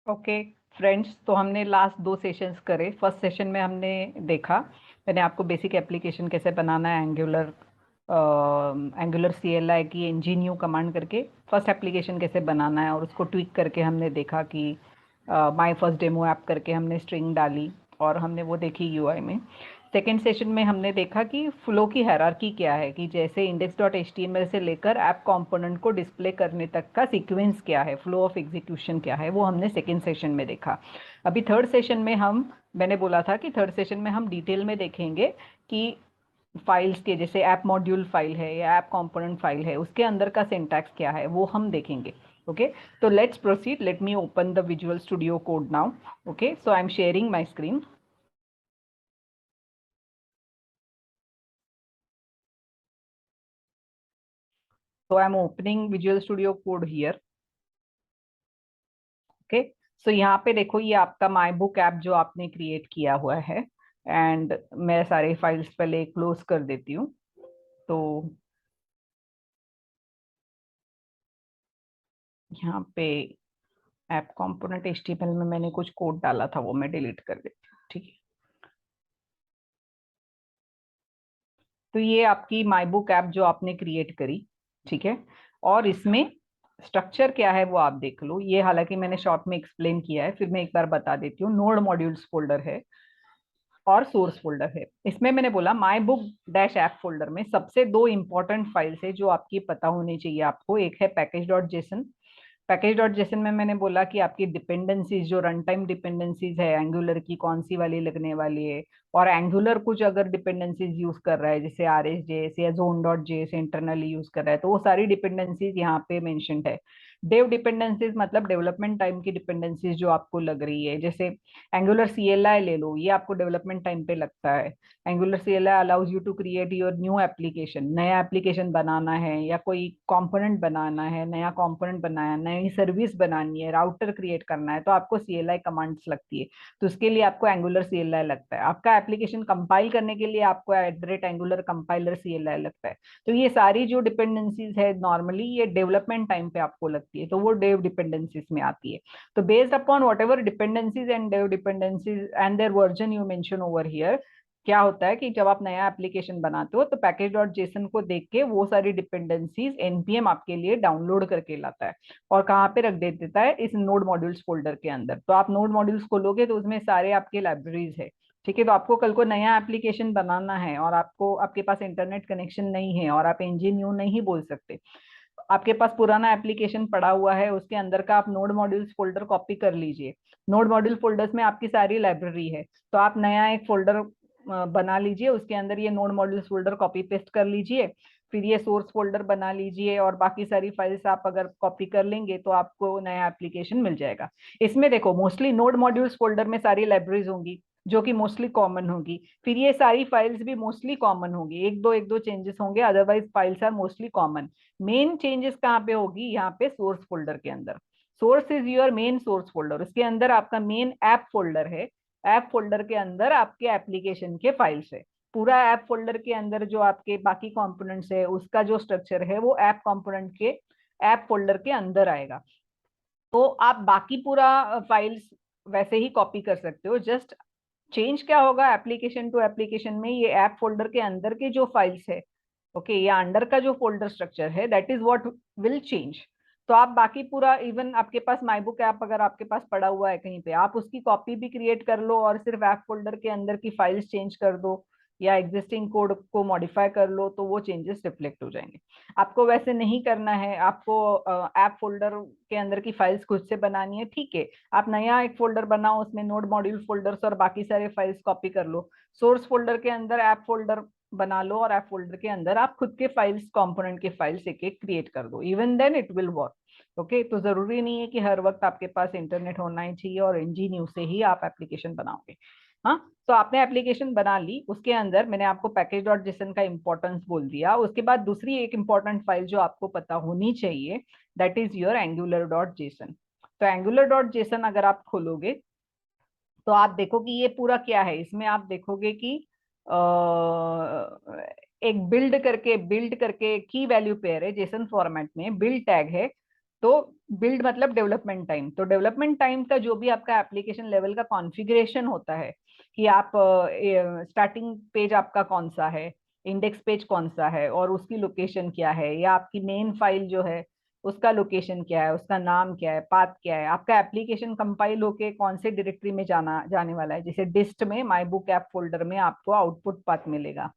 Okay friends, तो हमने last 2 sessions करे। फर्स्ट सेशन में हमने देखा, मैंने आपको बेसिक एप्लीकेशन कैसे बनाना है एंगुलर CLI की NGNew कमांड करके फर्स्ट एप्लीकेशन कैसे बनाना है, और उसको ट्विक करके हमने देखा कि माय फर्स्ट डेमो ऐप करके हमने स्ट्रिंग डाली और हमने वो देखी UI में। सेकेंड सेशन में हमने देखा कि फ्लो की हायरार्की क्या है, कि जैसे index.html से लेकर ऐप कंपोनेंट को डिस्प्ले करने तक का सीक्वेंस क्या है, फ्लो ऑफ एग्जीक्यूशन क्या है, वो हमने सेकेंड सेशन में देखा। अभी थर्ड सेशन में मैंने बोला था कि थर्ड सेशन में हम डिटेल में देखेंगे कि फाइल्स के, जैसे ऐप मॉड्यूल फाइल है या ऐप कंपोनेंट फाइल है, उसके अंदर का सिंटैक्स क्या है वो हम देखेंगे। ओके, तो let's proceed. Let me open the Visual Studio Code now. Okay, so I am sharing my screen. So I'm opening Visual Studio Code here. Okay, so यहाँ पे देखो, ये आपका माई बुक ऐप जो आपने क्रिएट किया हुआ है। एंड मैं सारे फाइल्स पहले क्लोज कर देती हूँ। तो यहाँ पे ऐप कंपोनेंट HTML में मैंने कुछ कोड डाला था, वो मैं डिलीट कर देती हूँ। ठीक है, तो ये आपकी माई बुक ऐप जो आपने क्रिएट करी। ठीक है, और इसमें स्ट्रक्चर क्या है वो आप देख लो। ये हालांकि मैंने शॉर्ट में एक्सप्लेन किया है, फिर मैं एक बार बता देती हूँ। नोड मॉड्यूल्स फोल्डर है और सोर्स फोल्डर है। इसमें मैंने बोला my book dash app folder में सबसे 2 इंपॉर्टेंट फाइल्स है जो आपकी पता होनी चाहिए आपको। एक है पैकेज.जेसन। पैकेज.जेसन में मैंने बोला कि आपकी डिपेंडेंसीज, जो रन टाइम डिपेंडेंसीज है एंगुलर की, कौन सी वाली लगने वाली है। और एंगुलर कुछ अगर डिपेंडेंसीज यूज कर रहा है, जैसे RSJS या zone.js इंटरनली यूज कर रहा है, तो वो सारी डिपेंडेंसीज यहाँ पे मेंशन्ड है। डेव डिपेंडेंसीज मतलब डेवलपमेंट टाइम की डिपेंडेंसीज जो आपको लग रही है, जैसे एंगुलर CLI ले लो, ये आपको डेवलपमेंट टाइम पे लगता है। Angular CLI allows you to create your new application. नया एप्लीकेशन बनाना है या कोई कंपोनेंट बनाना है, नया कंपोनेंट बनाया, नई सर्विस बनानी है, राउटर क्रिएट करना है, तो आपको CLI कमांड्स लगती है। तो उसके लिए आपको एंगुलर CLI लगता है। आपका एप्लीकेशन कंपाइल करने के लिए आपको @एंगुलर कंपाइलर CLI लगता है। तो ये सारी जो डिपेंडेंसीज है नॉर्मली ये डेवलपमेंट टाइम पे आपको लगती है, तो वो डेव डिपेंडेंसीज में आती है। तो based upon whatever dependencies and dev dependencies and their version you mention over here, क्या होता है कि जब आप नया एप्लीकेशन बनाते हो तो पैकेज.जेसन को देख के वो सारी डिपेंडेंसीज npm आपके लिए डाउनलोड करके लाता है और कहाँ पे रख दे देता है, इस नोड मॉड्यूल्स फोल्डर के अंदर। तो आप नोड मॉड्यूल्स खोलोगे तो उसमें सारे आपके लाइब्रेरीज है। ठीक है, तो आपको कल को नया एप्लीकेशन बनाना है और आपको, आपके पास इंटरनेट कनेक्शन नहीं है और आप NGNew नहीं बोल सकते, आपके पास पुराना एप्लीकेशन पड़ा हुआ है, उसके अंदर का आप नोड मॉड्यूल्स फोल्डर कॉपी कर लीजिए। नोड मॉड्यूल फोल्डर्स में आपकी सारी लाइब्रेरी है, तो आप नया एक फोल्डर बना लीजिए, उसके अंदर ये node modules folder copy paste कर लीजिए। फिर ये सोर्स फोल्डर बना लीजिए और बाकी सारी फाइल्स आप अगर कॉपी कर लेंगे तो आपको नया एप्लीकेशन मिल जाएगा। इसमें देखो, मोस्टली नोड मॉड्यूल्स फोल्डर में सारी लाइब्रेरीज होंगी जो कि मोस्टली कॉमन होगी। फिर ये सारी फाइल्स भी मोस्टली कॉमन होंगी, एक दो चेंजेस होंगे, otherwise files are mostly common. Main changes कहाँ पे होगी, यहाँ पे सोर्स फोल्डर के अंदर। Source is your main source folder, उसके अंदर आपका मेन ऐप फोल्डर है। ऐप फोल्डर के अंदर आपके एप्लीकेशन के फाइल्स है। पूरा ऐप फोल्डर के अंदर जो आपके बाकी कंपोनेंट्स है उसका जो स्ट्रक्चर है वो ऐप कंपोनेंट के ऐप फोल्डर के अंदर आएगा। तो आप बाकी पूरा फाइल्स वैसे ही कॉपी कर सकते हो। जस्ट चेंज क्या होगा एप्लीकेशन टू एप्लीकेशन में, ये ऐप फोल्डर के अंदर के जो फाइल्स है, ओके, या अंडर का जो फोल्डर स्ट्रक्चर है, that is what will change. तो आप बाकी पूरा, इवन आपके पास माई बुक ऐप अगर आपके पास पड़ा हुआ है कहीं पे, आप उसकी कॉपी भी क्रिएट कर लो और सिर्फ ऐप फोल्डर के अंदर की फाइल्स चेंज कर दो या एग्जिस्टिंग कोड को मॉडिफाई कर लो, तो वो चेंजेस रिफ्लेक्ट हो जाएंगे। आपको वैसे नहीं करना है, आपको ऐप फोल्डर के अंदर की फाइल्स खुद से बनानी है, ठीक है, आप नया एक फोल्डर बनाओ, उसमें नोड मॉड्यूल फोल्डर्स और बाकी सारे फाइल्स कॉपी कर लो। सोर्स फोल्डर के अंदर ऐप फोल्डर बना लो और ऐप फोल्डर के अंदर आप खुद के फाइल्स, कंपोनेंट के फाइल्स एक एक क्रिएट कर दो, even then it will work. Okay, तो जरूरी नहीं है कि हर वक्त आपके पास इंटरनेट होना ही चाहिए और NGNew से ही आप एप्लीकेशन बनाओगे। हाँ, तो आपने एप्लीकेशन बना ली, उसके अंदर मैंने आपको पैकेज.जेसन का इंपॉर्टेंस बोल दिया। उसके बाद दूसरी एक इंपॉर्टेंट फाइल जो आपको पता होनी चाहिए, दैट इज योर एंगुलर.जेसन। तो एंगुलर.जेसन अगर आप खोलोगे तो आप देखो कि ये पूरा क्या है। इसमें आप देखोगे कि अ, एक बिल्ड करके की वैल्यू पेयर है जेसन फॉर्मेट में, बिल्ड टैग है, तो बिल्ड मतलब डेवलपमेंट टाइम, तो डेवलपमेंट टाइम का जो भी आपका एप्लीकेशन लेवल का कॉन्फ़िगरेशन होता है कि आप स्टार्टिंग पेज आपका कौन सा है, इंडेक्स पेज कौन सा है और उसकी लोकेशन क्या है, या आपकी मेन फाइल जो है उसका लोकेशन क्या है, उसका नाम क्या है, पाथ क्या है, आपका एप्लीकेशन कंपाइल होके कौन से डायरेक्टरी में जाने वाला है। जैसे डिस्ट में माई बुक ऐप फोल्डर में आपको आउटपुट पाथ मिलेगा।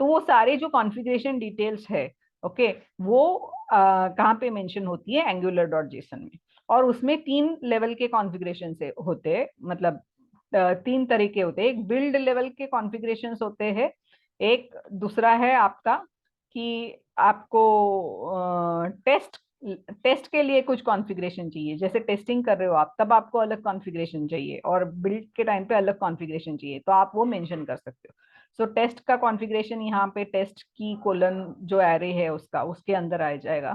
तो वो सारे जो कॉन्फ़िगरेशन डिटेल्स है, ओके, वो कहाँ पे मेंशन होती है, एंगुलर डॉट जेसन में। और उसमें 3 लेवल के कॉन्फ़िगरेशन से होते हैं, मतलब 3 तरीके होते हैं। एक बिल्ड लेवल के कॉन्फ़िगरेशन होते हैं, एक दूसरा है आपका कि आपको टेस्ट टेस्ट के लिए कुछ कॉन्फ़िगरेशन चाहिए, जैसे टेस्टिंग कर रहे हो आप, तब आपको अलग कॉन्फ़िगरेशन चाहिए, और बिल्ड के टाइम पे अलग कॉन्फ़िगरेशन चाहिए, तो आप वो मेंशन कर सकते हो। सो टेस्ट का कॉन्फ़िगरेशन यहाँ पे टेस्ट की कोलन जो एरे है उसका, उसके अंदर आ जाएगा।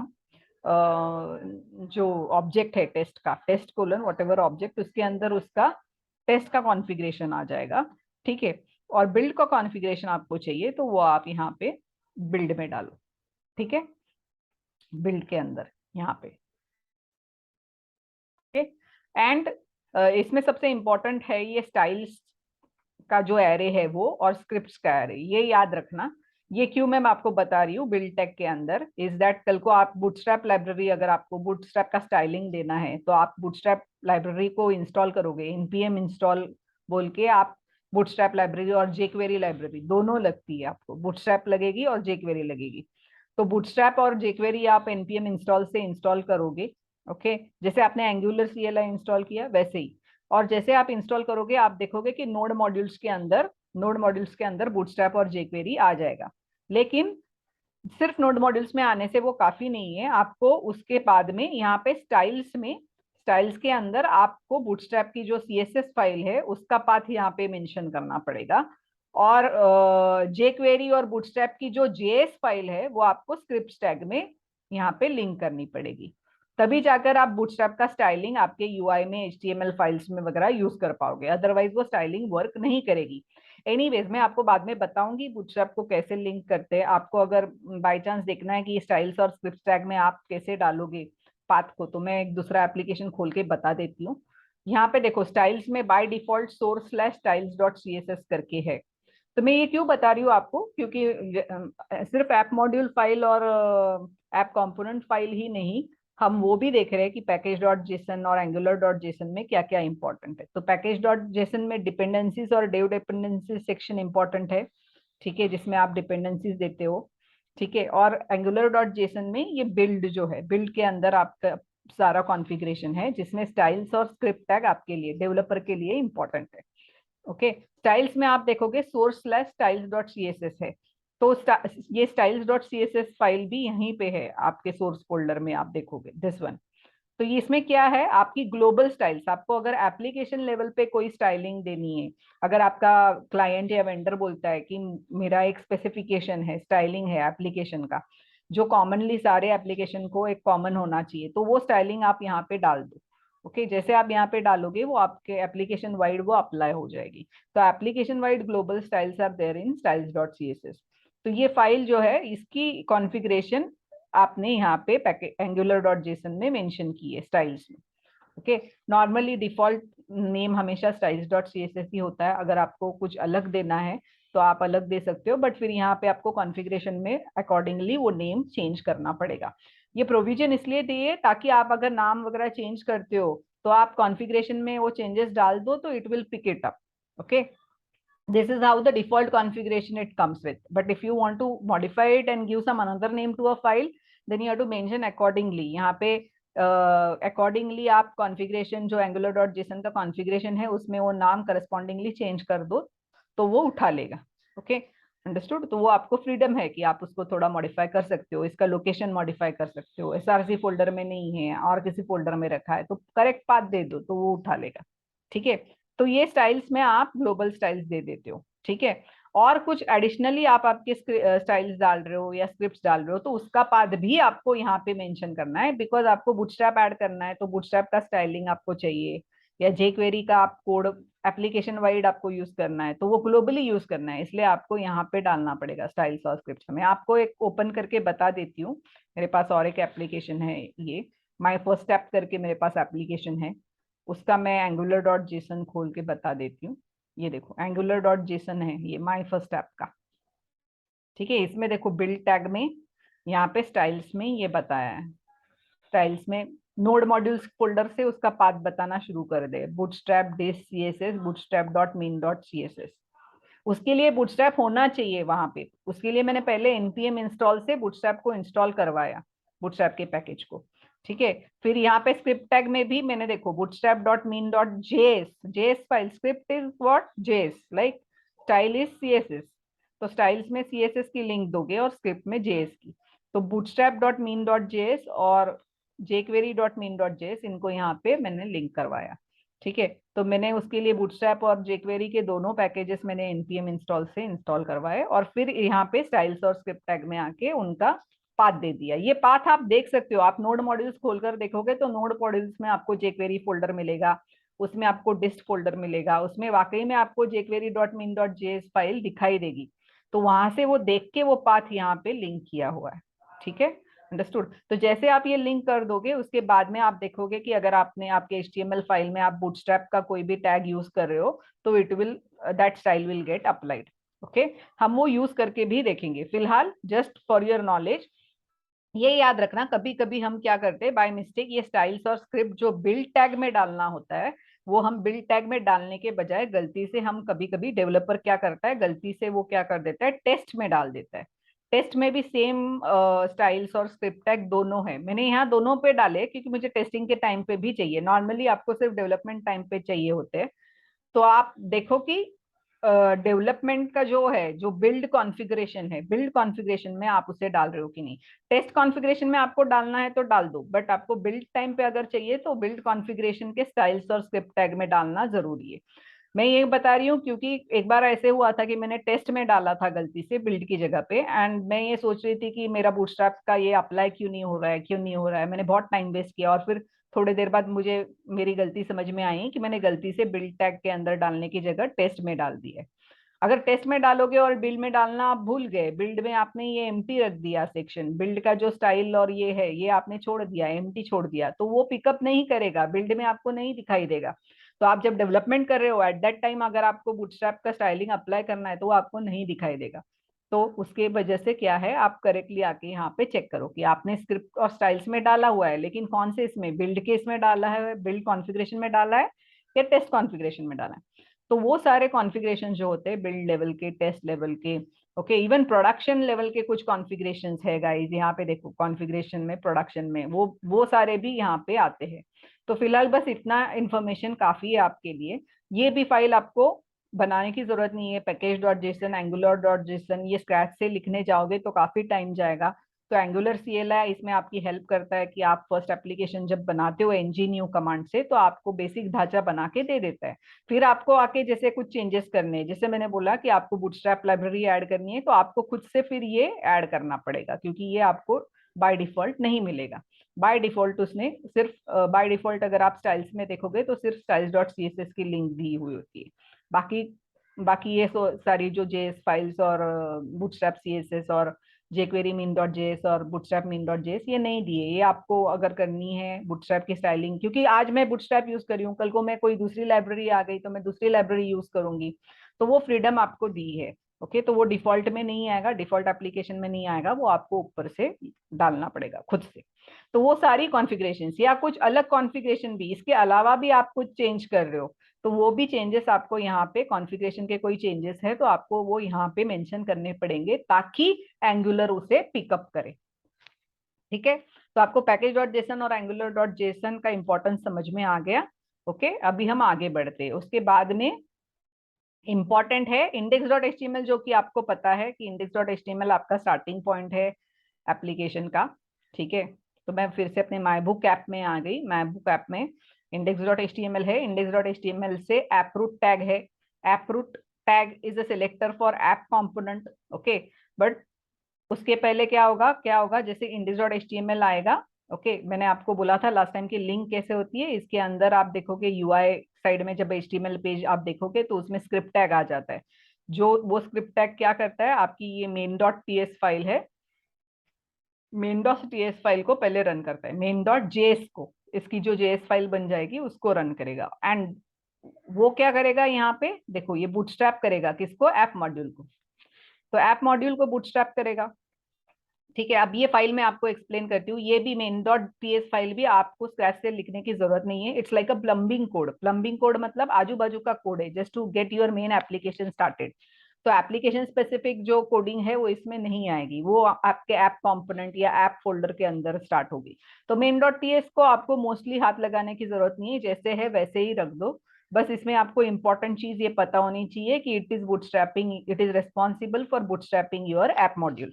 जो ऑब्जेक्ट है टेस्ट का, test colon whatever object, उसके अंदर उसका टेस्ट का कॉन्फ़िगरेशन आ जाएगा। ठीक है। और बिल्ड का कॉन्फ़िगरेशन आपको चाहिए तो वो आप यहाँ पे बिल्ड में डालो। ठीक है, बिल्ड के अंदर यहाँ पे। एंड इसमें सबसे इंपॉर्टेंट है ये स्टाइल्स का जो एरे है वो, और स्क्रिप्ट्स का एरे, ये याद रखना। ये क्यों मैं आपको बता रही हूँ बिल्ड टैग के अंदर, इज दैट कल को आप बूटस्ट्रैप लाइब्रेरी, अगर आपको बूटस्ट्रैप का स्टाइलिंग देना है तो आप बूटस्ट्रैप लाइब्रेरी को इंस्टॉल करोगे, npm इंस्टॉल बोल के आप, बूटस्ट्रैप लाइब्रेरी और जेक्वेरी लाइब्रेरी दोनों लगती है, आपको बूटस्ट्रैप लगेगी और जेक्वेरी लगेगी। तो बूटस्ट्रैप और जेक्वेरी आप npm इंस्टॉल से इंस्टॉल करोगे। ओके, जैसे आपने एंगुलर CLI इंस्टॉल किया वैसे ही। और जैसे आप इंस्टॉल करोगे आप देखोगे कि नोड मॉड्यूल्स के अंदर बूटस्ट्रैप और जेक्वेरी आ जाएगा। लेकिन सिर्फ नोड मॉड्यूल्स में आने से वो काफी नहीं है, आपको उसके बाद में यहाँ पे स्टाइल्स के अंदर आपको बूटस्ट्रैप की जो CSS फाइल है उसका पाथ यहाँ पे मेंशन करना पड़ेगा। और जेक्वेरी और बूटस्ट्रैप की जो JS फाइल है वो आपको स्क्रिप्ट टैग में यहाँ पे लिंक करनी पड़ेगी, तभी जाकर आप बूटस्ट्रैप का स्टाइलिंग आपके यूआई में HTML फाइल्स में वगैरह यूज कर पाओगे, अदरवाइज वो स्टाइलिंग वर्क नहीं करेगी। एनीवेज मैं आपको बाद में बताऊंगी बूटस्ट्रैप को कैसे लिंक करते हैं। आपको अगर बाय चांस देखना है कि स्टाइल्स और स्क्रिप्ट टैग में आप कैसे डालोगे पाथ को, तो मैं एक दूसरा एप्लीकेशन खोल के बता देती हूँ। यहाँ पे देखो स्टाइल्स में by default source slash styles dot CSS करके है। तो मैं ये क्यों बता रही हूँ आपको, क्योंकि सिर्फ ऐप मॉड्यूल फाइल और ऐप कंपोनेंट फाइल ही नहीं, हम वो भी देख रहे हैं कि पैकेज डॉट जेसन और एंगुलर डॉट जेसन में क्या क्या इंपॉर्टेंट है। तो पैकेज डॉट जेसन में डिपेंडेंसीज और डेव डिपेंडेंसीज सेक्शन इंपॉर्टेंट है, ठीक है, जिसमें आप डिपेंडेंसीज देते हो। ठीक है, और एंगुलर डॉट जेसन में ये बिल्ड जो है, बिल्ड के अंदर आपका सारा कॉन्फ़िगरेशन है, जिसमें स्टाइल्स और स्क्रिप्ट टैग आपके लिए, डेवलपर के लिए इंपॉर्टेंट है। ओके, स्टाइल्स में आप देखोगे source slash styles dot CSS है, तो ये स्टाइल्स डॉट CSS फाइल भी यहीं पे है आपके सोर्स फोल्डर में, आप देखोगे दिस वन। तो ये इसमें क्या है, आपकी ग्लोबल स्टाइल्स, आपको अगर एप्लीकेशन लेवल पे कोई स्टाइलिंग देनी है, अगर आपका क्लाइंट या वेंडर बोलता है कि मेरा एक स्पेसिफिकेशन है, स्टाइलिंग है एप्लीकेशन का, जो कॉमनली सारे एप्लीकेशन को एक कॉमन होना चाहिए, तो वो स्टाइलिंग आप यहाँ पे डाल दो। ओके, जैसे आप यहाँ पे डालोगे वो आपके एप्लीकेशन वाइड वो अप्लाई हो जाएगी। तो application wide global styles are there in styles dot CSS। तो ये फाइल जो है इसकी कॉन्फ़िगरेशन आपने यहाँ पे एंगुलर डॉट जेसन में मेंशन की है स्टाइल्स में। ओके, नॉर्मली डिफॉल्ट नेम हमेशा स्टाइल्स डॉट CSS ही होता है, अगर आपको कुछ अलग देना है तो आप अलग दे सकते हो, बट फिर यहाँ पे आपको कॉन्फ़िगरेशन में अकॉर्डिंगली वो नेम चेंज करना पड़ेगा। ये प्रोविजन इसलिए दिए ताकि आप अगर नाम वगैरह चेंज करते हो तो आप कॉन्फ़िगरेशन में वो चेंजेस डाल दो तो it will pick it up. Okay, this is how the default configuration it comes with, but if you want to modify it and give some another name to a file, then you have to mention accordingly। यहाँ पे accordingly आप configuration जो angular.json का configuration है उसमें वो नाम correspondingly change कर दो तो वो उठा लेगा। Okay, understood. तो वो आपको फ्रीडम है कि आप उसको थोड़ा मॉडिफाई कर सकते हो, इसका लोकेशन मॉडिफाई कर सकते हो, SRC फोल्डर में नहीं है और किसी फोल्डर में रखा है तो करेक्ट पाथ दे दो तो वो उठा लेगा। ठीक है, तो ये स्टाइल्स में आप ग्लोबल स्टाइल्स दे देते हो। ठीक है, और कुछ एडिशनली आप आपके स्टाइल्स डाल रहे हो या स्क्रिप्ट्स डाल रहे हो तो उसका पाथ भी आपको यहाँ पे मेंशन करना है, बिकॉज आपको बूटस्ट्रैप ऐड करना है तो बूटस्ट्रैप का स्टाइलिंग आपको चाहिए, या जेक्वेरी का आप कोड एप्लीकेशन वाइड आपको यूज करना है तो वो ग्लोबली यूज करना है, इसलिए आपको यहाँ पे डालना पड़ेगा स्टाइल्स और स्क्रिप्ट्स। मैं आपको एक ओपन करके बता देती हूँ, मेरे पास और एक एप्लीकेशन है ये, माई फर्स्ट ऐप करके मेरे पास एप्लीकेशन है, उसका मैं एंगुलर डॉट जेसन खोल के बता देती हूँ। ये देखो एंगुलर डॉट जेसन है ये माई फर्स्ट ऐप का। ठीक है, इसमें देखो बिल्ड टैग में यहाँ पे स्टाइल्स में ये बताया है, स्टाइल्स में नोड मॉड्यूल्स फोल्डर से उसका पाथ बताना शुरू कर दे, Bootstrap dist CSS Bootstrap dot min dot CSS. उसके लिए बूटस्ट्रैप होना चाहिए वहां पे, उसके लिए मैंने पहले npm इंस्टॉल से बूटस्ट्रैप को इंस्टॉल करवाया, बूटस्ट्रैप के पैकेज को। ठीक है, फिर यहाँ पे स्क्रिप्ट टैग में भी मैंने देखो bootstrap dot min dot JS, JS file script is what JS like style is CSS, तो स्टाइल्स में सीएसएस की लिंक दोगे और स्क्रिप्ट में जेएस की। तो bootstrap dot min dot JS और jquery dot min dot JS इनको यहाँ पे मैंने लिंक करवाया। ठीक है, तो मैंने उसके लिए बूटस्ट्रैप और jQuery के दोनों पैकेजेस मैंने npm इंस्टॉल से इंस्टॉल करवाए और फिर यहाँ पे स्टाइल्स और स्क्रिप्ट टैग में आके उनका पाथ दे दिया। ये पाथ आप देख सकते हो, आप नोड मॉड्यूल्स खोलकर देखोगे तो नोड मॉड्यूल्स में आपको jQuery फोल्डर मिलेगा, उसमें आपको डिस्ट फोल्डर मिलेगा, उसमें वाकई में आपको jQuery dot min dot JS file दिखाई देगी। तो वहां से वो देख के वो पाथ यहाँ पे लिंक किया हुआ है। ठीक है, अंडरस्टूड। तो जैसे आप ये लिंक कर दोगे उसके बाद में आप देखोगे कि अगर आपने आपके HTML फाइल में आप बूटस्ट्रैप का कोई भी टैग यूज कर रहे हो तो it will that style will get applied. Okay, हम वो यूज करके भी देखेंगे। फिलहाल जस्ट फॉर योर नॉलेज ये याद रखना, कभी कभी हम क्या करते हैं बाय मिस्टेक ये स्टाइल्स और स्क्रिप्ट जो बिल्ड टैग में डालना होता है वो हम बिल्ड टैग में डालने के बजाय गलती से हम कभी कभी डेवलपर क्या करता है गलती से वो क्या कर देता है टेस्ट में डाल देता है। टेस्ट में भी सेम स्टाइल्स और स्क्रिप्ट टैग दोनों है, मैंने यहाँ दोनों पे डाले क्योंकि मुझे टेस्टिंग के टाइम पे भी चाहिए, नॉर्मली आपको सिर्फ डेवलपमेंट टाइम पे चाहिए होते हैं। तो आप देखो कि डेवलपमेंट का जो है जो बिल्ड कॉन्फ़िगरेशन है, बिल्ड कॉन्फ़िगरेशन में आप उसे डाल रहे हो कि नहीं। टेस्ट कॉन्फ़िगरेशन में आपको डालना है तो डाल दो, बट आपको बिल्ड टाइम पे अगर चाहिए तो बिल्ड कॉन्फ़िगरेशन के स्टाइल्स और स्क्रिप्ट टैग में डालना जरूरी है। मैं ये बता रही हूँ क्योंकि एक बार ऐसे हुआ था कि मैंने टेस्ट में डाला था गलती से बिल्ड की जगह पे, एंड मैं ये सोच रही थी कि मेरा बूटस्ट्रैप का ये अप्लाई क्यों नहीं हो रहा है, क्यों नहीं हो रहा है, मैंने बहुत टाइम वेस्ट किया और फिर थोड़ी देर बाद मुझे मेरी गलती समझ में आई कि मैंने गलती से बिल्ड टैग के अंदर डालने की जगह टेस्ट में डाल दी है। अगर टेस्ट में डालोगे और बिल्ड में डालना आप भूल गए, बिल्ड में आपने ये एम्प्टी रख दिया, सेक्शन बिल्ड का जो स्टाइल और ये है ये आपने छोड़ दिया, एम्प्टी छोड़ दिया, तो वो पिकअप नहीं करेगा, बिल्ड में आपको नहीं दिखाई देगा। तो आप जब डेवलपमेंट कर रहे हो एट दैट टाइम अगर आपको बूटस्ट्रैप का स्टाइलिंग अप्लाई करना है तो वो आपको नहीं दिखाई देगा। तो उसके वजह से क्या है, आप करेक्टली आके यहाँ पे चेक करो कि आपने स्क्रिप्ट और स्टाइल्स में डाला हुआ है, लेकिन कौन से इसमें बिल्ड के इसमें डाला है, बिल्ड कॉन्फ़िगरेशन में डाला है या टेस्ट कॉन्फ़िगरेशन में डाला है। तो वो सारे कॉन्फ़िगरेशन जो होते हैं बिल्ड लेवल के, टेस्ट लेवल के, ओके, इवन प्रोडक्शन लेवल के कुछ कॉन्फ़िगरेशंस है गाइस, यहाँ पे देखो कॉन्फ़िगरेशन में प्रोडक्शन में वो सारे भी यहाँ पे आते हैं। तो फिलहाल बस इतना इंफॉर्मेशन काफी है आपके लिए। ये भी फाइल आपको बनाने की जरूरत नहीं है, package dot JSON angular dot JSON ये स्क्रैच से लिखने जाओगे तो काफी टाइम जाएगा। तो एंगुलर CLI इसमें आपकी हेल्प करता है कि आप फर्स्ट एप्लीकेशन जब बनाते हो ng-new कमांड से तो आपको बेसिक ढांचा बना के दे देता है। फिर आपको आके जैसे कुछ चेंजेस करने हैं, जैसे मैंने बोला कि आपको बूटस्ट्रैप लाइब्रेरी ऐड करनी है तो आपको खुद से फिर ये ऐड करना पड़ेगा क्योंकि ये आपको बाय डिफॉल्ट नहीं मिलेगा। बाय डिफॉल्ट उसने सिर्फ बाय डिफॉल्ट अगर आप स्टाइल्स में देखोगे तो सिर्फ स्टाइल्स डॉट CSS की लिंक दी हुई होती है। बाकी बाकी ये सारी जो JS फाइल्स और बूटस्ट्रैप CSS और jQuery मीन डॉट जेएस और बूटस्ट्रैप मीन डॉट जेएस ये नहीं दिए। ये आपको अगर करनी है बूटस्ट्रैप की स्टाइलिंग, क्योंकि आज मैं बूटस्ट्रैप यूज कर रही हूँ, कल को मैं कोई दूसरी लाइब्रेरी आ गई तो मैं दूसरी लाइब्रेरी यूज करूंगी, तो वो फ्रीडम आपको दी है। ओके, तो वो डिफॉल्ट में नहीं आएगा, डिफॉल्ट एप्लीकेशन में नहीं आएगा, वो आपको ऊपर से डालना पड़ेगा खुद से। तो वो सारी कॉन्फ़िगरेशन या कुछ अलग कॉन्फ़िगरेशन भी इसके अलावा भी आप कुछ चेंज कर रहे हो तो वो भी चेंजेस आपको यहाँ पे कॉन्फ़िगरेशन के कोई चेंजेस है तो आपको वो यहाँ पे मेंशन करने पड़ेंगे ताकि एंगुलर उसे पिकअप करे। ठीक है, तो आपको पैकेज डॉट जेसन और एंगुलर डॉट जेसन का इंपॉर्टेंस समझ में आ गया। ओके, अभी हम आगे बढ़ते हैं। उसके बाद में इंपॉर्टेंट है इंडेक्स डॉट एचटीएमएल, जो कि आपको पता है कि इंडेक्स डॉट एचटीएमएल आपका स्टार्टिंग पॉइंट है एप्लीकेशन का। ठीक है, तो मैं फिर से अपने माई बुक ऐप में आ गई। माई बुक ऐप में इंडेक्स डॉट एचटीएमएल है, इंडेक्स डॉट एचटीएमएल से ऐप रूट टैग है। App root tag is a selector for app component. Okay, but उसके पहले क्या होगा जैसे इंडेक्स डॉट एचटीएमएल आएगा। ओके, मैंने आपको बोला था लास्ट टाइम की लिंक कैसे होती है, इसके अंदर आप देखोगे यूआई साइड में जब एचटीएमएल पेज आप देखोगे तो उसमें स्क्रिप्ट टैग आ जाता है। जो वो स्क्रिप्ट टैग क्या करता है, आपकी ये मेन डॉट पीएस फाइल है, मेन डॉट टीएस फाइल को पहले रन करता है, मेन डॉट जेएस को, इसकी जो जेएस फाइल बन जाएगी उसको रन करेगा। एंड वो क्या करेगा, यहाँ पे देखो ये बूटस्ट्रैप करेगा किसको, ऐप मॉड्यूल को। तो ऐप मॉड्यूल को बूटस्ट्रैप करेगा। ठीक है, अब ये फाइल मैं आपको एक्सप्लेन करती हूँ। ये भी मेन डॉट टीएस फाइल भी आपको स्क्रैच से लिखने की जरूरत नहीं है। It's like a plumbing code. Plumbing code मतलब आजू बाजू का कोड है, just to get your main application started. तो एप्लीकेशन स्पेसिफिक जो कोडिंग है वो इसमें नहीं आएगी, वो आपके ऐप कंपोनेंट या ऐप फोल्डर के अंदर स्टार्ट होगी। तो मेन डॉट टीएस को आपको मोस्टली हाथ लगाने की जरूरत नहीं है, जैसे है वैसे ही रख दो। बस इसमें आपको इंपॉर्टेंट चीज ये पता होनी चाहिए कि it is bootstrapping, it is responsible for bootstrapping your app module.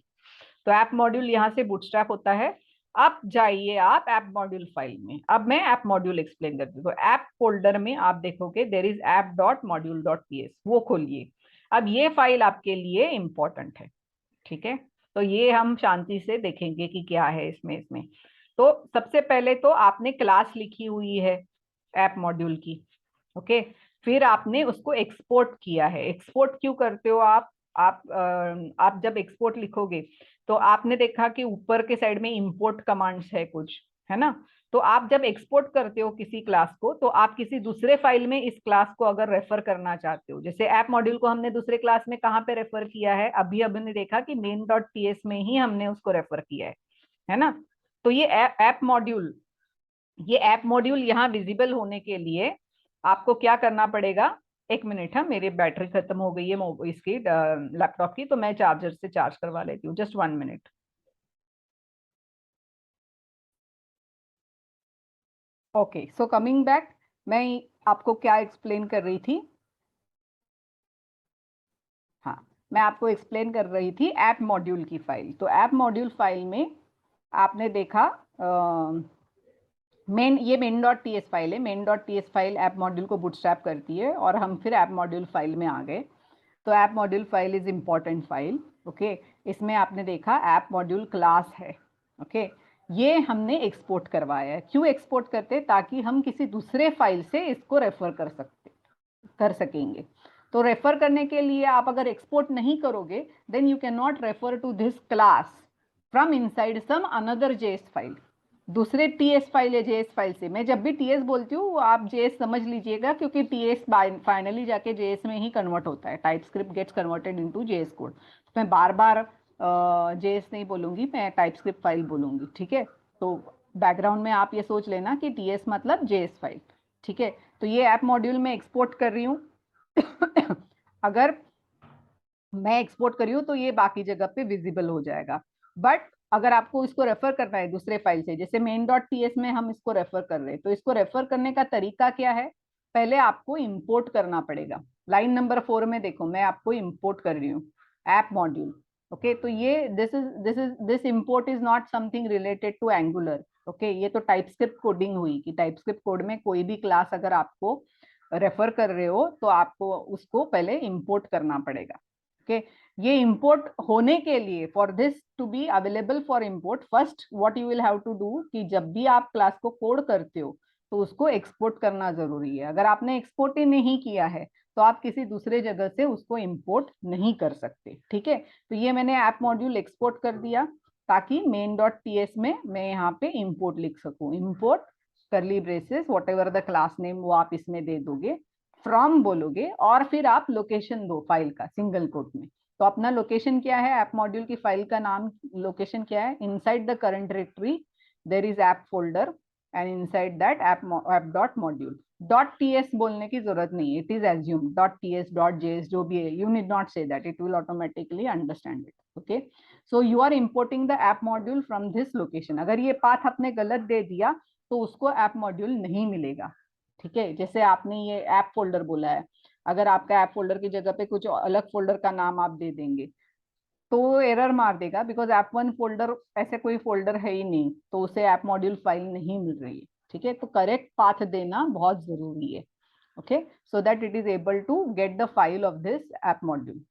तो ऐप मॉड्यूल यहाँ से बूटस्ट्रैप होता है। अब जाइए आप ऐप मॉड्यूल फाइल में। अब मैं ऐप मॉड्यूल एक्सप्लेन करती हूँ। तो ऐप फोल्डर में आप देखोगे there is app dot module dot PS, वो खोलिए। अब ये फाइल आपके लिए इंपॉर्टेंट है। ठीक है, तो ये हम शांति से देखेंगे कि क्या है इसमें। तो सबसे पहले तो आपने क्लास लिखी हुई है ऐप मॉड्यूल की। ओके, फिर आपने उसको एक्सपोर्ट किया है। एक्सपोर्ट क्यों करते हो आप जब एक्सपोर्ट लिखोगे तो आपने देखा कि ऊपर के साइड में इंपोर्ट कमांड्स है कुछ, है ना। तो आप जब एक्सपोर्ट करते हो किसी क्लास को, तो आप किसी दूसरे फाइल में इस क्लास को अगर रेफर करना चाहते हो, जैसे ऐप मॉड्यूल को हमने दूसरे क्लास में कहाँ पे रेफर किया है, अभी अभी ने देखा कि मेन डॉट टीएस में ही हमने उसको रेफर किया है ना। तो ये ऐप मॉड्यूल, ये ऐप मॉड्यूल यहाँ विजिबल होने के लिए आपको क्या करना पड़ेगा। एक मिनट, है मेरी बैटरी खत्म हो गई है इसकी लैपटॉप की, तो मैं चार्जर से चार्ज करवा लेती हूँ, just 1 minute. Okay, so coming back, मैं आपको क्या एक्सप्लेन कर रही थी। हाँ, मैं आपको एक्सप्लेन कर रही थी ऐप मॉड्यूल की फाइल। तो ऐप मॉड्यूल फाइल में आपने देखा मेन, ये मेन डॉट टीएस फाइल है। Main dot TS file app module को बूटस्ट्रैप करती है, और हम फिर ऐप मॉड्यूल फाइल में आ गए। तो app module file is important file. Okay, इसमें आपने देखा ऐप मॉड्यूल क्लास है। ओके, ये हमने एक्सपोर्ट करवाया है। क्यों एक्सपोर्ट करते, ताकि हम किसी दूसरे फाइल से इसको रेफर कर सकेंगे। तो रेफर करने के लिए आप अगर एक्सपोर्ट नहीं करोगे, then you can not refer to this class from inside some another JS file, दूसरे टीएस फाइल या जेएस फाइल से। मैं जब भी टीएस बोलती हूँ आप जेएस समझ लीजिएगा, क्योंकि टीएस फाइनली जाके जेएस में ही कन्वर्ट होता है। TypeScript gets converted into JS code. तो मैं बार बार जेएस नहीं बोलूंगी, मैं टाइप स्क्रिप्ट फाइल बोलूंगी। ठीक है, तो बैकग्राउंड में आप ये सोच लेना कि टीएस मतलब जेएस फाइल। ठीक है, तो ये ऐप मॉड्यूल में एक्सपोर्ट कर रही हूँ। अगर मैं एक्सपोर्ट करी हूँ तो ये बाकी जगह पे विजिबल हो जाएगा। बट अगर आपको इसको रेफर करना है दूसरे फाइल से, जैसे मेन डॉट टीएस में हम इसको रेफर कर रहे हैं, तो इसको रेफर करने का तरीका क्या है, पहले आपको इंपोर्ट करना पड़ेगा। लाइन नंबर 4 में देखो, मैं आपको इंपोर्ट कर रही हूँ ऐप मॉड्यूल। ओके, तो ये this import is not something related to Angular. Okay, ये तो टाइपस्क्रिप्ट कोडिंग हुई कि टाइपस्क्रिप्ट कोड में कोई भी क्लास अगर आपको रेफर कर रहे हो तो आपको उसको पहले इंपोर्ट करना पड़ेगा। ओके, ये इंपोर्ट होने के लिए, for this to be available for import, first what you will have to do कि जब भी आप क्लास को कोड करते हो तो उसको एक्सपोर्ट करना जरूरी है। अगर आपने एक्सपोर्ट ही नहीं किया है तो आप किसी दूसरे जगह से उसको इंपोर्ट नहीं कर सकते। ठीक है, तो ये मैंने ऐप मॉड्यूल एक्सपोर्ट कर दिया, ताकि मेन डॉट टीएस में मैं यहाँ पे इंपोर्ट लिख सकूं। इंपोर्ट करली braces what ever the class name वो आप इसमें दे दोगे, फ्रॉम बोलोगे, और फिर आप लोकेशन दो फाइल का सिंगल कोट में। तो अपना लोकेशन क्या है, ऐप मॉड्यूल की फाइल का नाम लोकेशन क्या है, inside the current directory there is app folder, and inside that app dot module. Dot TS बोलने की जरूरत नहीं है, it is assume dot TS dot JS जो भी है, you need not say that, it will automatically understand it. Okay, so you are importing the app module from this location. अगर ये पाथ आपने गलत दे दिया तो उसको ऐप मॉड्यूल नहीं मिलेगा। ठीक है, जैसे आपने ये ऐप फोल्डर बोला है, अगर आपका ऐप फोल्डर की जगह पे कुछ अलग फोल्डर का नाम आप दे देंगे तो वो एरर मार देगा, बिकॉज ऐप वन फोल्डर ऐसे कोई फोल्डर है ही नहीं, तो उसे ऐप मॉड्यूल फाइल नहीं मिल रही है। ठीक है, तो करेक्ट पाथ देना बहुत जरूरी है। Okay, so that it is able to get the file of this app module.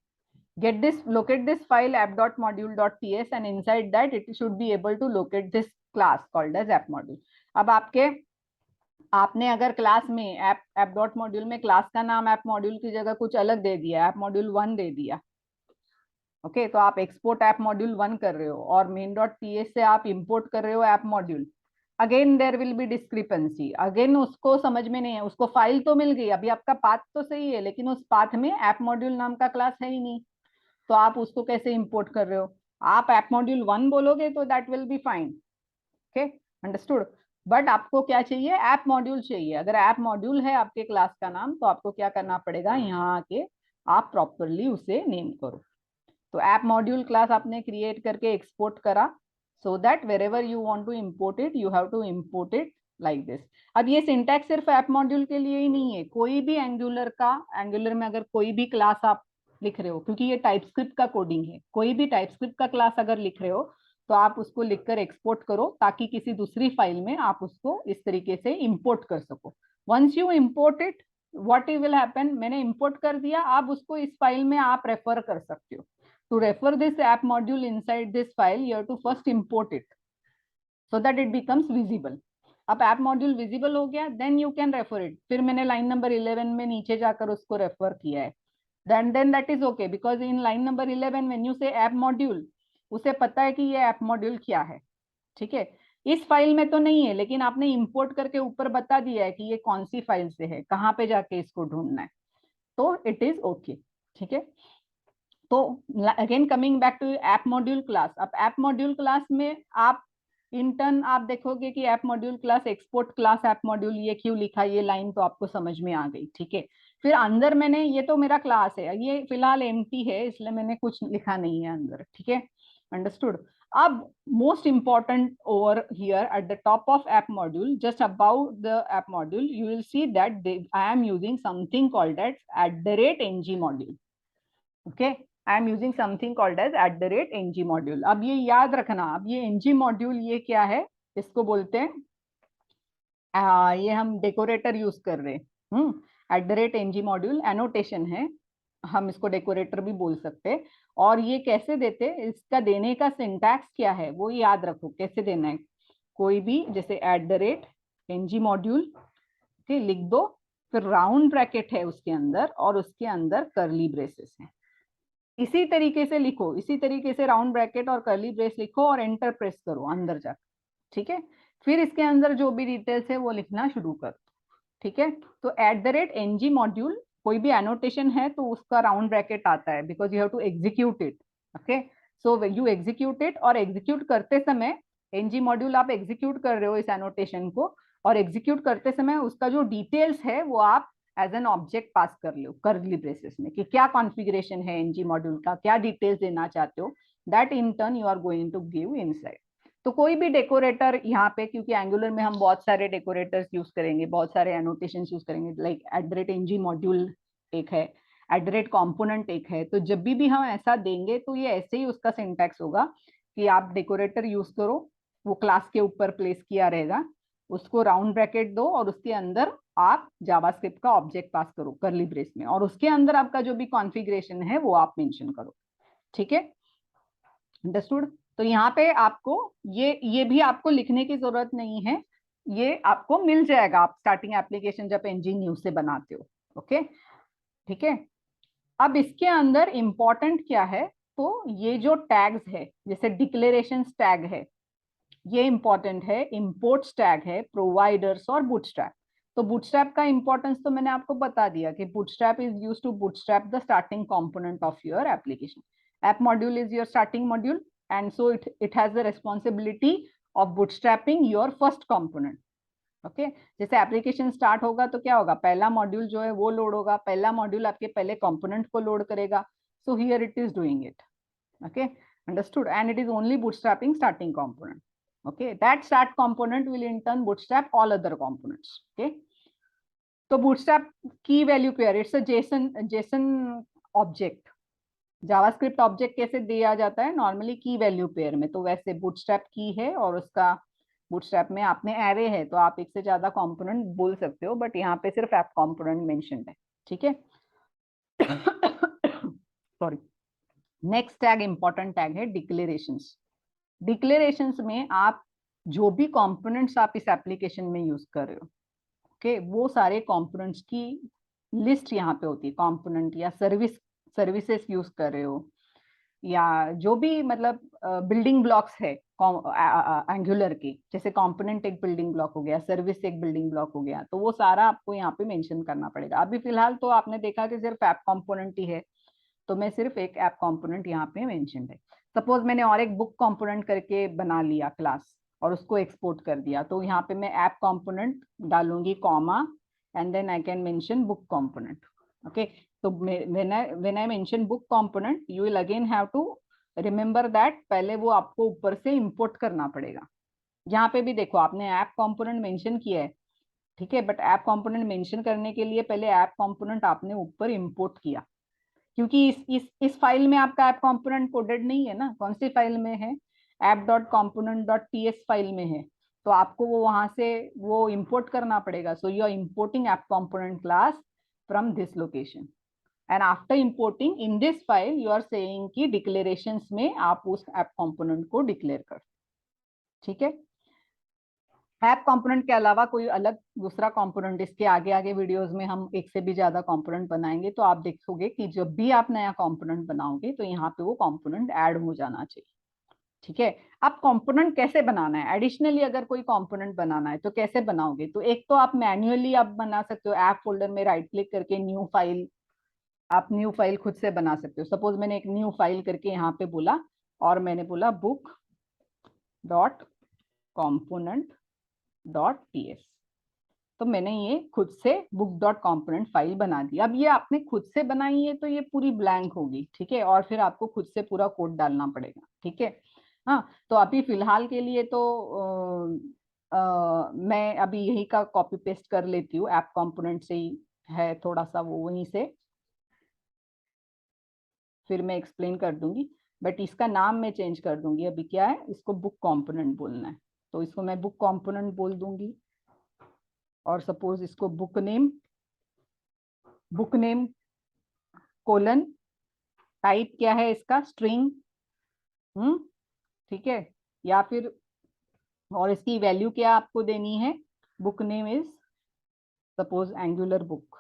get this locate this file app.module.ts, and inside that it should be able to locate this class called as app module। अब आपके आपने अगर class में app dot module में class का नाम app module की जगह कुछ अलग दे दिया, ऐप मॉड्यूल 1 दे दिया, ओके तो आप एक्सपोर्ट ऐप मॉड्यूल 1 कर रहे हो और main.ps से आप इंपोर्ट कर रहे हो app module, again there will be discrepancy, again उसको समझ में नहीं है, उसको फाइल तो मिल गई, अभी आपका पाथ तो सही है लेकिन उस पाथ में ऐप मॉड्यूल नाम का क्लास है ही नहीं, तो आप उसको कैसे इंपोर्ट कर रहे हो? आप ऐप मॉड्यूल 1 बोलोगे तो that will be fine, okay understood. But आपको क्या चाहिए? ऐप मॉड्यूल चाहिए। अगर ऐप मॉड्यूल है आपके क्लास का नाम तो आपको क्या करना पड़ेगा, यहाँ आके आप प्रॉपरली उसे नेम करो। तो ऐप मॉड्यूल क्लास आपने क्रिएट करके एक्सपोर्ट करा, so that wherever you want to import it you have to import it like this. अब ये सिंटैक्स सिर्फ ऐप मॉड्यूल के लिए ही नहीं है, कोई भी एंगुलर का, एंगुलर में अगर कोई भी क्लास आप लिख रहे हो, क्योंकि ये टाइपस्क्रिप्ट का कोडिंग है, कोई भी टाइपस्क्रिप्ट का क्लास अगर लिख रहे हो तो आप उसको लिखकर एक्सपोर्ट करो ताकि किसी दूसरी फाइल में आप उसको इस तरीके से इंपोर्ट कर सको। Once you import it, what will happen, मैंने इंपोर्ट कर दिया, आप उसको इस फाइल में आप रेफर कर सकते हो। To refer this app module inside this file, you have to first import it so that it becomes visible. अब ऐप मॉड्यूल विजिबल हो गया, then you can refer it. फिर मैंने लाइन नंबर 11 में नीचे जाकर उसको रेफर किया है, then that is okay because in line number 11 when you say app module, उसे पता है कि ये ऐप मॉड्यूल क्या है, ठीक है। इस फाइल में तो नहीं है लेकिन आपने इंपोर्ट करके ऊपर बता दिया है कि ये कौन सी फाइल से है, कहाँ पे जाके इसको ढूंढना है, तो इट इज ओके, ठीक है। तो again coming back to app module class, अब ऐप मॉड्यूल क्लास में आप इंटर्न आप देखोगे कि app module class export class app module, ये क्यों लिखा, ये लाइन तो आपको समझ में आ गई, ठीक है। फिर अंदर मैंने, ये तो मेरा क्लास है, ये फिलहाल एम्प्टी है इसलिए मैंने कुछ लिखा नहीं है अंदर, ठीक है अंडरस्टूड। अब most important over here at the top of app module, just about the app module, you will see that I am using something called @ng module, okay. I am using something called as @ng module. अब ये याद रखना, अब ये ng module ये क्या है, इसको बोलते हैं ये हम डेकोरेटर यूज कर रहे हैं, @ng मॉड्यूल एनोटेशन है, हम इसको डेकोरेटर भी बोल सकते हैं। और ये कैसे देते, इसका देने का सिंटैक्स क्या है वो याद रखो, कैसे देना है। कोई भी जैसे @ng मॉड्यूल, ठीक, लिख दो, फिर राउंड ब्रैकेट है उसके अंदर और उसके अंदर कर्ली ब्रेसेस है, इसी तरीके से लिखो, इसी तरीके से राउंड ब्रैकेट और कर्ली ब्रेस लिखो और एंटर प्रेस करो अंदर जाकर, ठीक है। फिर इसके अंदर जो भी डिटेल्स है वो लिखना शुरू कर, ठीक है। तो @ng मॉड्यूल कोई भी एनोटेशन है तो उसका राउंड ब्रैकेट आता है because you have to execute it, okay. So you execute it, और एग्जीक्यूट करते समय ng मॉड्यूल आप एग्जीक्यूट कर रहे हो इस एनोटेशन को, और एग्जीक्यूट करते समय उसका जो डिटेल्स है वो आप एज एन ऑब्जेक्ट पास कर लो कर्ली ब्रेसेस में, कि क्या कॉन्फ़िगरेशन है ng मॉड्यूल का, क्या डिटेल्स देना चाहते हो, that in turn you are going to give inside. तो कोई भी डेकोरेटर यहाँ पे, क्योंकि एंगुलर में हम बहुत सारे डेकोरेटर्स यूज करेंगे, बहुत सारे एनोटेशन यूज करेंगे, लाइक @ng मॉड्यूल एक है, @component एक है, तो जब भी हम ऐसा देंगे तो ये ऐसे ही उसका सिंटैक्स होगा कि आप डेकोरेटर यूज करो, वो क्लास के ऊपर प्लेस किया रहेगा, उसको राउंड ब्रैकेट दो और उसके अंदर आप जावास्क्रिप्ट का ऑब्जेक्ट पास करो कर्ली ब्रेस में, और उसके अंदर आपका जो भी कॉन्फ़िगरेशन है वो आप मेंशन करो, ठीक है अंडरस्टूड। तो यहाँ पे आपको ये भी आपको लिखने की जरूरत नहीं है, ये आपको मिल जाएगा, आप स्टार्टिंग एप्लीकेशन जब ng न्यू से बनाते हो, ओके ठीक है। अब इसके अंदर इंपॉर्टेंट क्या है, तो ये जो टैग्स है जैसे डिक्लेरेशन टैग है ये इंपॉर्टेंट है, इम्पोर्ट्स टैग है, प्रोवाइडर्स और बूटस्ट्रैप। तो बूटस्ट्रैप का इंपॉर्टेंस तो मैंने आपको बता दिया कि bootstrap is used to bootstrap the starting component of your application. App module is your starting module and so it has the responsibility of bootstrapping your first component, okay जैसे application start होगा तो क्या होगा, पहला module जो है वो load होगा, पहला मॉड्यूल आपके पहले कंपोनेंट को लोड करेगा, so here it is doing it, okay understood, and it is only bootstrapping starting component, okay that start component will in turn bootstrap all other components, okay। तो bootstrap की value pair, it's a Jason object, JavaScript object कैसे दिया जाता है normally की value pair में, तो वैसे बूटस्ट्रैप की है और उसका बूटस्ट्रैप में आपने एरे है तो आप एक से ज्यादा कंपोनेंट बोल सकते हो, बट यहाँ पे सिर्फ ऐप कंपोनेंट मेंशन्ड है, ठीक है sorry. Next tag important tag है डिक्लेरेशंस। डिक्लेरेशंस में आप जो भी कंपोनेंट्स आप इस एप्लीकेशन में यूज कर रहे हो, ओके वो सारे कंपोनेंट्स की लिस्ट यहाँ पे होती है, कंपोनेंट या सर्विसेज यूज कर रहे हो, या जो भी मतलब बिल्डिंग ब्लॉक्स है एंगुलर के, जैसे कंपोनेंट एक बिल्डिंग ब्लॉक हो गया, सर्विस एक बिल्डिंग ब्लॉक हो गया, तो वो सारा आपको यहाँ पे मेंशन करना पड़ेगा। अभी फिलहाल तो आपने देखा कि सिर्फ ऐप कंपोनेंट ही है, तो मैं सिर्फ एक ऐप कंपोनेंट यहाँ पे मेंशन है। सपोज मैंने और एक बुक कंपोनेंट करके बना लिया क्लास और उसको एक्सपोर्ट कर दिया, तो यहाँ पे मैं ऐप कंपोनेंट डालूंगी comma, and then I can mention book component. Okay, तो when I mention book component, you will again have to remember that पहले वो आपको ऊपर से इंपोर्ट करना पड़ेगा। यहाँ पे भी देखो आपने ऐप कंपोनेंट मेंशन किया है, ठीक है, बट ऐप कंपोनेंट मेंशन करने के लिए पहले ऐप कंपोनेंट आपने ऊपर इंपोर्ट किया, क्योंकि इस फाइल में आपका ऐप कंपोनेंट कोडेड नहीं है ना। कौन सी फाइल में है? app.component.ts फाइल में है, तो आपको वो वहां से वो इंपोर्ट करना पड़ेगा। So you are importing app component class from this location, and after importing in this file you are saying कि डिक्लेरेशंस में आप उस ऐप कंपोनेंट को डिक्लेयर कर, ठीक है। ऐप कंपोनेंट के अलावा कोई अलग दूसरा कंपोनेंट, इसके आगे आगे वीडियोस में हम एक से भी ज्यादा कंपोनेंट बनाएंगे, तो आप देखोगे कि जब भी आप नया कंपोनेंट बनाओगे तो यहाँ पे वो कंपोनेंट ऐड हो जाना चाहिए, ठीक है। अब कंपोनेंट कैसे बनाना है, एडिशनली अगर कोई कंपोनेंट बनाना है तो कैसे बनाओगे? तो एक तो आप मैन्युअली आप बना सकते हो, ऐप फोल्डर में राइट क्लिक करके न्यू फाइल, आप न्यू फाइल खुद से बना सकते हो। सपोज मैंने एक न्यू फाइल करके यहाँ पे बोला, और मैंने बोला book dot component dot TS, तो मैंने ये खुद से बुक डॉट कॉम्पोनेंट फाइल बना दी। अब ये आपने खुद से बनाई है तो ये पूरी ब्लैंक होगी, ठीक है, और फिर आपको खुद से पूरा कोड डालना पड़ेगा, ठीक है। हाँ, तो अभी फिलहाल के लिए तो मैं अभी यही का कॉपी पेस्ट कर लेती हूँ, ऐप कंपोनेंट से ही है थोड़ा सा वो, वहीं से फिर मैं एक्सप्लेन कर दूंगी, बट इसका नाम मैं चेंज कर दूंगी। अभी क्या है, इसको बुक कंपोनेंट बोलना है, तो इसको मैं बुक कंपोनेंट बोल दूंगी। और सपोज इसको बुक नेम कोलन, टाइप क्या है इसका, स्ट्रिंग, हम्म, ठीक है, या फिर और इसकी वैल्यू क्या आपको देनी है, book name is suppose angular book.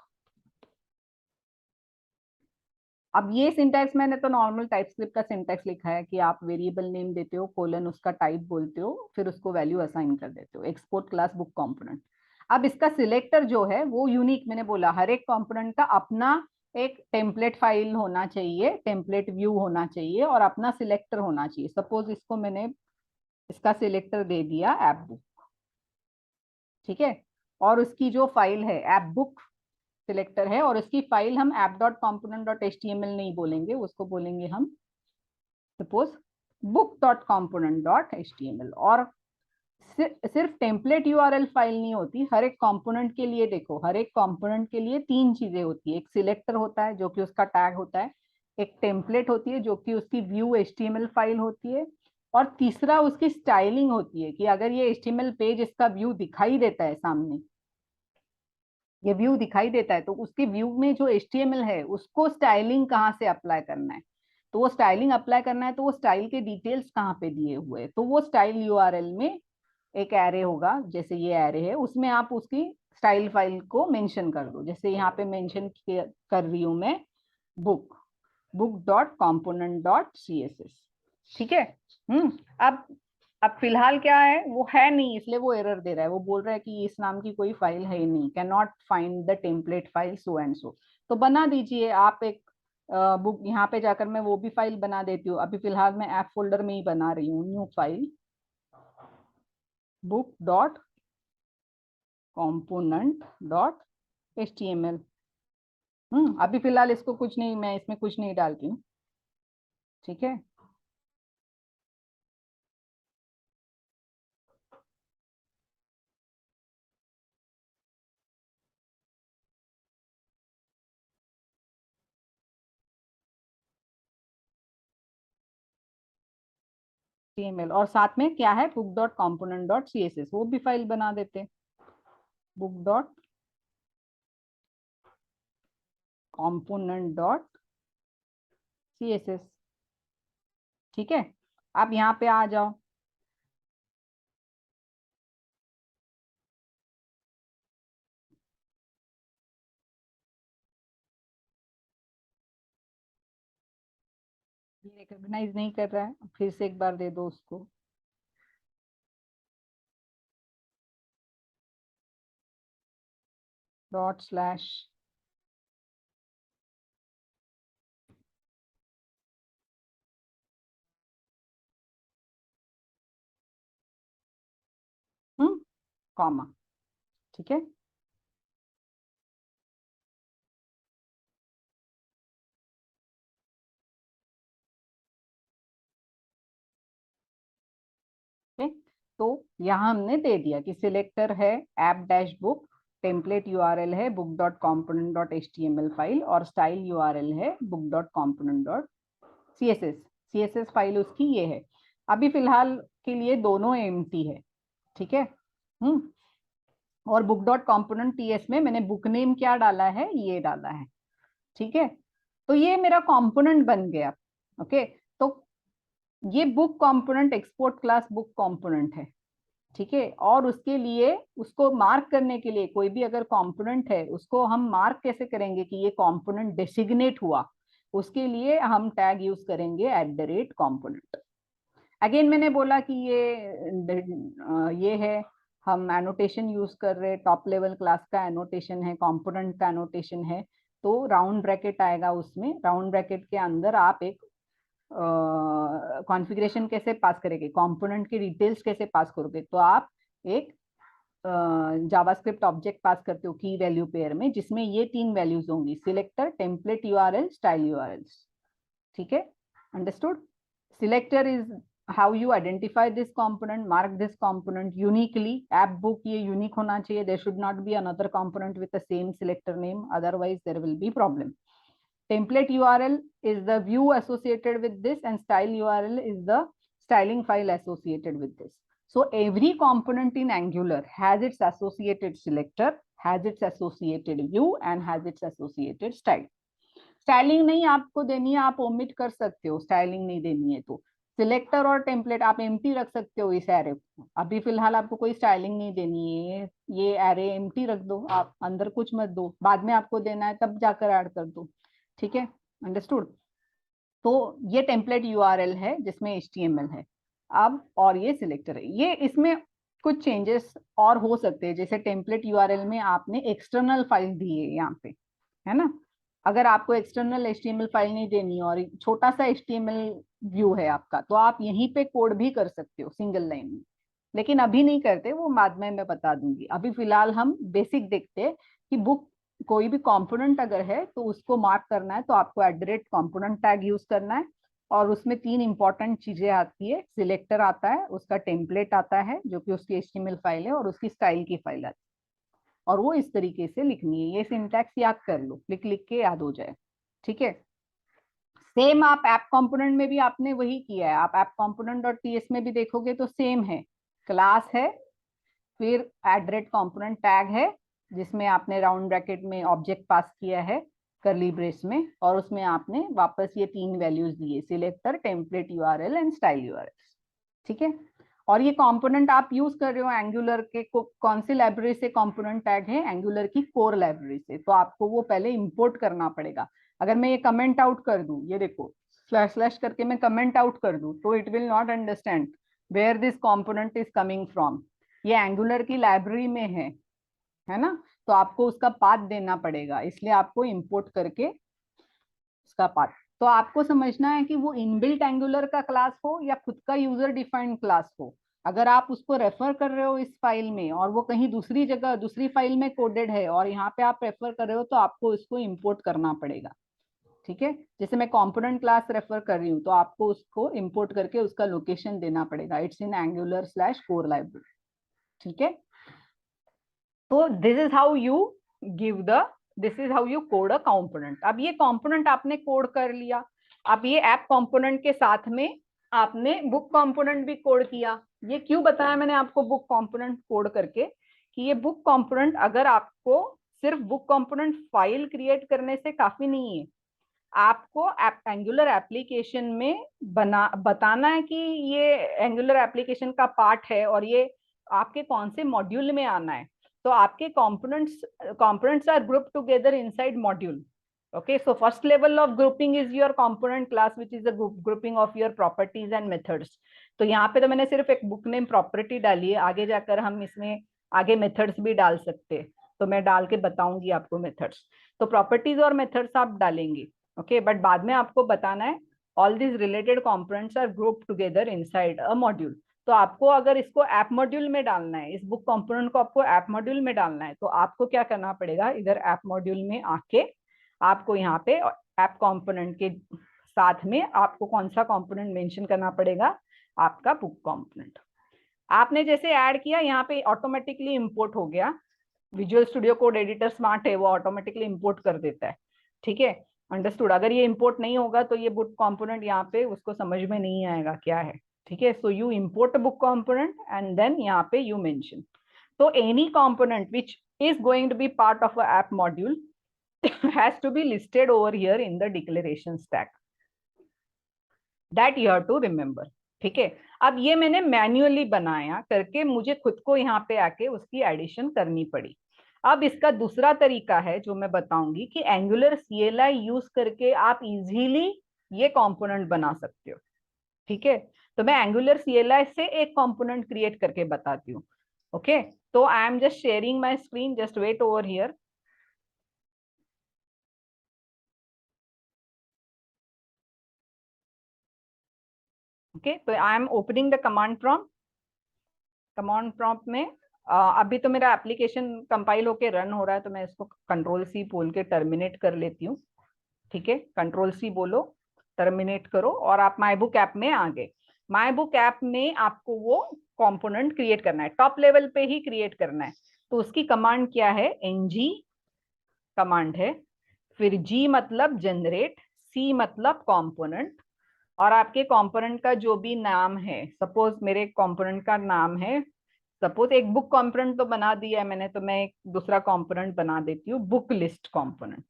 अब ये सिंटैक्स मैंने तो नॉर्मल टाइपस्क्रिप्ट का सिंटैक्स लिखा है कि आप वेरिएबल नेम देते हो, कोलन उसका टाइप बोलते हो, फिर उसको वैल्यू असाइन कर देते हो, एक्सपोर्ट क्लास बुक कंपोनेंट। अब इसका सिलेक्टर जो है वो यूनिक, मैंने बोला हर एक कंपोनेंट का अपना एक टेम्पलेट फाइल होना चाहिए, टेम्पलेट व्यू होना चाहिए, और अपना सिलेक्टर होना चाहिए। सपोज इसको मैंने इसका सिलेक्टर दे दिया ऐप बुक, ठीक है, और उसकी जो फाइल है ऐप बुक सिलेक्टर है, और उसकी फाइल हम app dot component dot H T M L नहीं बोलेंगे, उसको बोलेंगे हम suppose book dot component dot H T M L. और सिर्फ टेम्पलेट यूआरएल फाइल नहीं होती, हर एक कंपोनेंट के लिए देखो, हर एक कंपोनेंट के लिए तीन चीजें होती है। एक सिलेक्टर होता है जो कि उसका टैग होता है, एक टेम्पलेट होती है जो कि उसकी व्यू एचटीएमएल फाइल होती है, और तीसरा उसकी स्टाइलिंग होती है कि अगर ये एचटीएमएल पेज इसका व्यू दिखाई देता है सामने, ये व्यू दिखाई देता है, तो उसके व्यू में जो एचटीएमएल है उसको स्टाइलिंग कहाँ से अप्लाई करना है, तो वो स्टाइलिंग अप्लाई करना है, तो वो स्टाइल के डिटेल्स कहाँ पे दिए हुए हैं, तो वो स्टाइल यूआरएल में एक एरे होगा, जैसे ये एरे है, उसमें आप उसकी स्टाइल फाइल को मेंशन कर दो। जैसे यहाँ पे मेंशन कर रही हूं मैं book, book dot component dot C S S, ठीक है। हम्म, अब अब फिलहाल क्या है, वो है नहीं, इसलिए वो एरर दे रहा है, वो बोल रहा है कि इस नाम की कोई फाइल है ही नहीं, can not find the template file so and so. तो बना दीजिए आप एक बुक, यहाँ पे जाकर मैं वो भी फाइल बना देती हूँ। अभी फिलहाल मैं ऐप फोल्डर में ही बना रही हूँ new file, book dot component dot H T M L. अभी फिलहाल इसको कुछ नहीं, मैं इसमें कुछ नहीं डालती हूँ, ठीक है। HTML और साथ में क्या है, book dot component dot C S S, वो भी फाइल बना देते हैं, book dot component dot C S S, ठीक है। आप यहाँ पे आ जाओ, ये रिकॉग्नाइज नहीं कर रहा है, फिर से एक बार दे दो उसको। Dot slash comma. ठीक है, ठीक। तो यहाँ हमने दे दिया कि सिलेक्टर है app dash book, template URL है book dot component dot html file, और स्टाइल यूआरएल है book dot component dot css file उसकी ये है। अभी फिलहाल के लिए दोनों एम्प्टी है, ठीक है। और बुक डॉट कॉम्पोनेंट टीएस में मैंने बुक नेम क्या डाला है, ये डाला है, ठीक है। तो ये मेरा कंपोनेंट बन गया। ओके, तो ये book component export class book component है, ठीक है। और उसके लिए उसको मार्क करने के लिए कोई भी अगर कंपोनेंट है उसको हम मार्क कैसे करेंगे कि ये कंपोनेंट डेसिग्नेट हुआ, उसके लिए हम टैग यूज करेंगे @component। अगेन मैंने बोला कि ये है, हम एनोटेशन यूज कर रहे, टॉप लेवल क्लास का एनोटेशन है, कंपोनेंट का एनोटेशन है। तो राउंड ब्रैकेट आएगा, उसमें राउंड ब्रैकेट के अंदर आप एक कॉन्फ़िगरेशन कैसे पास करेंगे, कंपोनेंट की डिटेल्स कैसे पास करोगे, तो आप एक जावास्क्रिप्ट ऑब्जेक्ट पास करते हो की वैल्यू पेयर में, जिसमें ये 3 वैल्यूज होंगी, selector, template URL, style URLs. ठीक है, understood. Selector is how you identify this component, mark this component uniquely, app book ये unique होना चाहिए, there should not be another component with the same selector name, otherwise there will be problem. Template URL is the view associated with this, and style URL is the styling file associated with this. So every component in Angular has its associated selector, has its associated view, and has its associated style. Styling नहीं आपको देनी है, आप omit कर सकते हो, styling नहीं देनी है तो सिलेक्टर और टेम्पलेट आप एम्प्टी रख सकते हो इस एरे को। अभी फिलहाल आपको कोई स्टाइलिंग नहीं देनी है, ये एरे एम्प्टी रख दो, आप अंदर कुछ मत दो, बाद में आपको देना है तब जाकर ऐड कर दो। ठीक है, अंडरस्टूड। तो ये टेम्पलेट यूआरएल है जिसमें एचटीएमएल है अब, और ये सिलेक्टर है। ये इसमें कुछ चेंजेस और हो सकते हैं, जैसे टेम्पलेट यूआरएल में आपने एक्सटर्नल फाइल दी है यहाँ पे, है ना। अगर आपको एक्सटर्नल एचटीएमएल फाइल नहीं देनी और छोटा सा एचटीएमएल व्यू है आपका, तो आप यहीं पे कोड भी कर सकते हो सिंगल लाइन में, लेकिन अभी नहीं करते, वो बाद में मैं बता दूंगी। अभी फिलहाल हम बेसिक देखते हैं कि बुक कोई भी कंपोनेंट अगर है तो उसको मार्क करना है, तो आपको @component टैग यूज करना है। और उसमें 3 इंपॉर्टेंट चीजें आती है, सिलेक्टर आता है, उसका टेम्पलेट आता है जो कि उसकी एचटीएमएल फाइल है, और उसकी स्टाइल की फाइल आती है, और वो इस तरीके से लिखनी है। ये सिंटैक्स याद कर लो, लिख लिख के याद हो जाए। ठीक है, सेम आप ऐप कंपोनेंट में भी आपने वही किया है, आप ऐप कंपोनेंट डॉट टीएस में भी देखोगे तो सेम है, क्लास है, फिर @component टैग है जिसमें आपने राउंड ब्रैकेट में ऑब्जेक्ट पास किया है करली ब्रेस में, और उसमें आपने वापस ये 3 वैल्यूज दिए, selector, template URL and style URL. ठीक है, और ये कंपोनेंट आप यूज कर रहे हो एंगुलर के कौन सी लाइब्रेरी से, कंपोनेंट टैग है एंगुलर की कोर लाइब्रेरी से, तो आपको वो पहले इंपोर्ट करना पड़ेगा। अगर मैं ये कमेंट आउट कर दूं, ये देखो स्लैश स्लैश करके मैं कमेंट आउट कर दूं, तो it will not understand where this component is coming from. ये एंगुलर की लाइब्रेरी में है ना, तो आपको उसका पाथ देना पड़ेगा, इसलिए आपको इंपोर्ट करके उसका पाथ। तो आपको समझना है कि वो इनबिल्ट एंगुलर का क्लास हो या खुद का यूजर डिफाइंड क्लास हो, अगर आप उसको रेफर कर रहे हो इस फाइल में और वो कहीं दूसरी जगह दूसरी फाइल में कोडेड है और यहाँ पे आप रेफर कर रहे हो, तो आपको इसको इंपोर्ट करना पड़ेगा। ठीक है, जैसे मैं कंपोनेंट क्लास रेफर कर रही हूँ तो आपको उसको इंपोर्ट करके उसका लोकेशन देना पड़ेगा, it's in angular slash core library. ठीक है, तो this is how you give the, this is how you code a component. अब ये कंपोनेंट आपने कोड कर लिया, अब ये ऐप कंपोनेंट के साथ में आपने बुक कंपोनेंट भी कोड किया। ये क्यों बताया मैंने आपको बुक कंपोनेंट कोड करके, कि ये बुक कंपोनेंट अगर आपको सिर्फ बुक कंपोनेंट फाइल क्रिएट करने से काफी नहीं है, आपको एंगुलर एप्लीकेशन में बताना है कि ये एंगुलर एप्लीकेशन का पार्ट है और ये आपके कौन से मॉड्यूल में आना है। तो आपके components are group together inside module. Okay, so first level of grouping is your component class, which is a grouping of your properties and methods. तो यहाँ पे तो मैंने सिर्फ एक बुक नेम प्रॉपर्टी डाली है, आगे जाकर हम इसमें आगे मेथड्स भी डाल सकते हैं, तो मैं डाल के बताऊंगी आपको मेथड्स। तो प्रॉपर्टीज और मेथड्स आप डालेंगे, ओके, बट बाद में आपको बताना है all this related components are group together inside a module. तो आपको अगर इसको ऐप मॉड्यूल में डालना है, इस बुक कंपोनेंट को आपको ऐप मॉड्यूल में डालना है, तो आपको क्या करना पड़ेगा, इधर ऐप मॉड्यूल में आके आपको यहाँ पे ऐप कंपोनेंट के साथ में आपको कौन सा कंपोनेंट मेंशन करना पड़ेगा, आपका बुक कंपोनेंट। आपने जैसे ऐड किया यहाँ पे ऑटोमेटिकली इंपोर्ट हो गया, visual Studio code editor smart है, वो ऑटोमेटिकली इंपोर्ट कर देता है, ठीक है, अंडरस्टूड। अगर ये इंपोर्ट नहीं होगा तो ये बुक कंपोनेंट यहाँ पे उसको समझ में नहीं आएगा क्या है, ठीक है। So you import book component and then यहाँ पे यू मेंशन। तो any component which is going to be part of a app module has to be listed over here in the declaration stack, that you have to remember, ठीक है। अब ये मैंने manually बनाया करके, मुझे खुद को यहाँ पे आके उसकी एडिशन करनी पड़ी। अब इसका दूसरा तरीका है जो मैं बताऊंगी कि एंगुलर CLI यूज करके आप इजीली ये कंपोनेंट बना सकते हो, ठीक है। तो मैं एंगुलर CLI से एक कंपोनेंट क्रिएट करके बताती हूँ, ओके। तो I am just sharing my screen, just wait over here. Okay, तो I am opening the command prompt. Command prompt में अभी तो मेरा एप्लीकेशन कंपाइल होके रन हो रहा है, तो मैं इसको कंट्रोल C बोल के टर्मिनेट कर लेती हूँ, ठीक है। कंट्रोल C बोलो, टर्मिनेट करो, और आप माई बुक ऐप में आ गए। माई बुक ऐप में आपको वो कंपोनेंट क्रिएट करना है, टॉप लेवल पे ही क्रिएट करना है। तो उसकी कमांड क्या है, ng कमांड है, फिर G मतलब जनरेट, C मतलब कंपोनेंट, और आपके कंपोनेंट का जो भी नाम है, सपोज मेरे कंपोनेंट का नाम है, सपोज एक बुक कंपोनेंट तो बना दिया है मैंने, तो मैं एक दूसरा कंपोनेंट बना देती हूँ, बुक लिस्ट कंपोनेंट,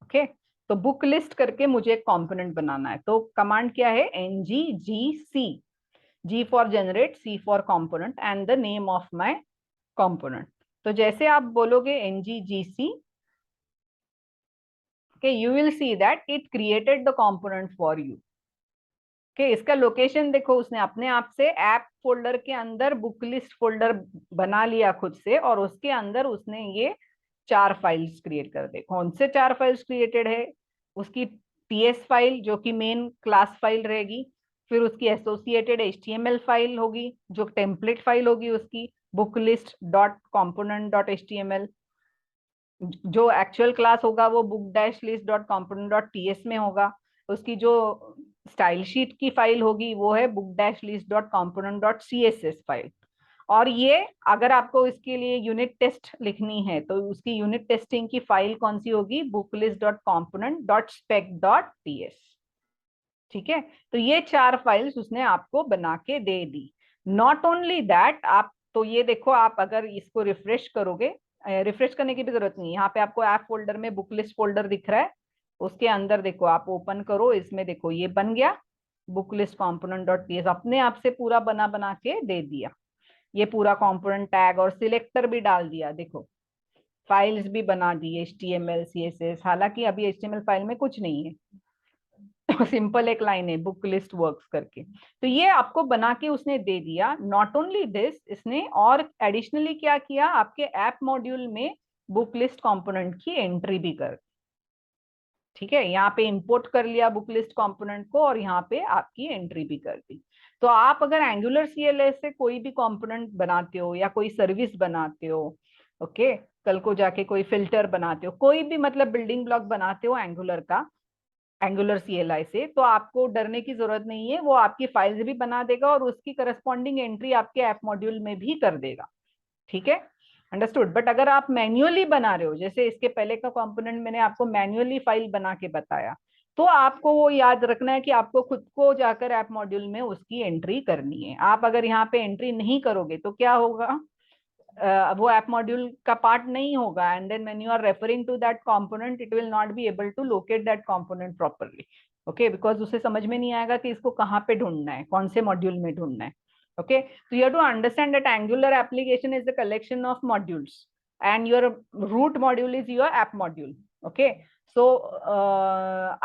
ओके। तो बुक लिस्ट करके मुझे एक कंपोनेंट बनाना है, तो कमांड क्या है, NGGC, G for generate, C for component and the name of my component. तो जैसे आप बोलोगे NGGC, okay, you will see that it created the component for you, कि इसका लोकेशन देखो, उसने अपने आप से ऐप फोल्डर के अंदर बुक लिस्ट फोल्डर बना लिया खुद से, और उसके अंदर उसने ये 4 फाइल्स क्रिएट कर दे। कौन से 4 फाइल्स क्रिएटेड है, उसकी TS फाइल जो कि मेन क्लास फाइल रहेगी, फिर उसकी एसोसिएटेड HTML फाइल होगी जो टेम्पलेट फाइल होगी उसकी, book list dot component dot HTML, जो एक्चुअल क्लास होगा वो book dash list dot component dot TS में होगा, उसकी जो स्टाइल शीट की फाइल होगी वो है book dash list dot component dot CSS file. और ये अगर आपको इसके लिए यूनिट टेस्ट लिखनी है तो उसकी यूनिट टेस्टिंग की फाइल कौन सी होगी, book list dot component dot spec dot TS, ठीक है। तो ये 4 फाइल्स उसने आपको बना के दे दी। नॉट ओनली दैट, आप तो ये देखो, आप अगर इसको रिफ्रेश करोगे, रिफ्रेश करने की भी जरूरत नहीं, यहाँ पे आपको ऐप फोल्डर में बुक लिस्ट फोल्डर दिख रहा है, उसके अंदर देखो, आप ओपन करो, इसमें देखो ये बन गया book list component dot TS, अपने आप से पूरा बना बना के दे दिया, ये पूरा कंपोनेंट टैग और सिलेक्टर भी डाल दिया, देखो फाइल्स भी बना दी, HTML CSS, हालांकि अभी HTML फाइल में कुछ नहीं है, सिंपल एक लाइन है बुक लिस्ट वर्क्स करके। तो ये आपको बना के उसने दे दिया। नॉट ओनली दिस, इसने और एडिशनली क्या किया, आपके ऐप मॉड्यूल में बुक लिस्ट कंपोनेंट की एंट्री भी कर, ठीक है, यहाँ पे इंपोर्ट कर लिया बुक लिस्ट कंपोनेंट को, और यहाँ पे आपकी एंट्री भी कर दी। तो आप अगर एंगुलर CLI से कोई भी कंपोनेंट बनाते हो या कोई सर्विस बनाते हो, ओके, कल को जाके कोई फिल्टर बनाते हो, कोई भी मतलब बिल्डिंग ब्लॉक बनाते हो एंगुलर का, एंगुलर CLI से, तो आपको डरने की जरूरत नहीं है, वो आपकी फाइल्स भी बना देगा और उसकी करस्पॉन्डिंग एंट्री आपके ऐप मॉड्यूल में भी कर देगा, ठीक है, अंडरस्टूड। बट अगर आप मैन्युअली बना रहे हो, जैसे इसके पहले का कंपोनेंट मैंने आपको मैन्युअली फाइल बना के बताया, तो आपको वो याद रखना है कि आपको खुद को जाकर ऐप मॉड्यूल में उसकी एंट्री करनी है। आप अगर यहाँ पे एंट्री नहीं करोगे तो क्या होगा, वो ऐप मॉड्यूल का पार्ट नहीं होगा, and then when you are referring to that component it will not be able to locate that component properly, okay, because उसे समझ में नहीं आएगा कि इसको कहाँ पे ढूंढना है, कौन से मॉड्यूल में ढूंढना है, okay. So you have to understand that Angular application is a collection of modules and your root module is your app module, okay. सो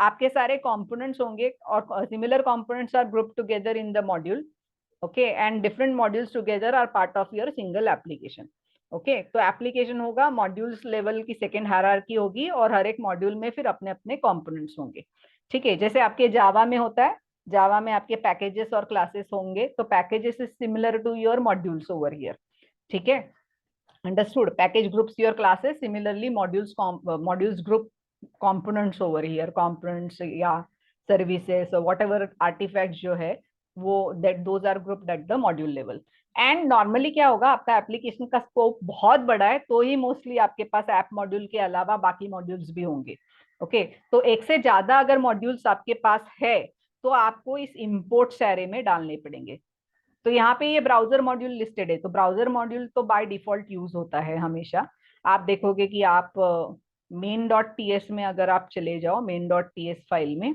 आपके सारे कंपोनेंट्स होंगे और similar components are group together in the module, okay, and different modules together are part of your single application. Okay, तो application होगा, modules level की second hierarchy होगी और हर एक मॉड्यूल में फिर अपने अपने कंपोनेंट्स होंगे। ठीक है, जैसे आपके जावा में होता है, जावा में आपके पैकेजेस और क्लासेस होंगे, तो packages is similar to your modules over here. ठीक है, understood? Package groups your classes, similarly modules group components over here, components या services or whatever artifacts जो है वो that those are grouped at the module level। And normally क्या होगा, आपका application का स्कोप बहुत बड़ा है तो ही मोस्टली आपके पास ऐप मॉड्यूल के अलावा बाकी मॉड्यूल्स भी होंगे। ओके, तो एक से ज्यादा अगर मॉड्यूल्स आपके पास है तो आपको इस इंपोर्ट्स एरे में डालने पड़ेंगे। तो यहाँ पे ये ब्राउजर मॉड्यूल लिस्टेड है, तो ब्राउजर मॉड्यूल तो बाय डिफॉल्ट यूज होता है हमेशा। आप देखोगे कि आप main.ts में अगर आप चले जाओ, main.ts फाइल में,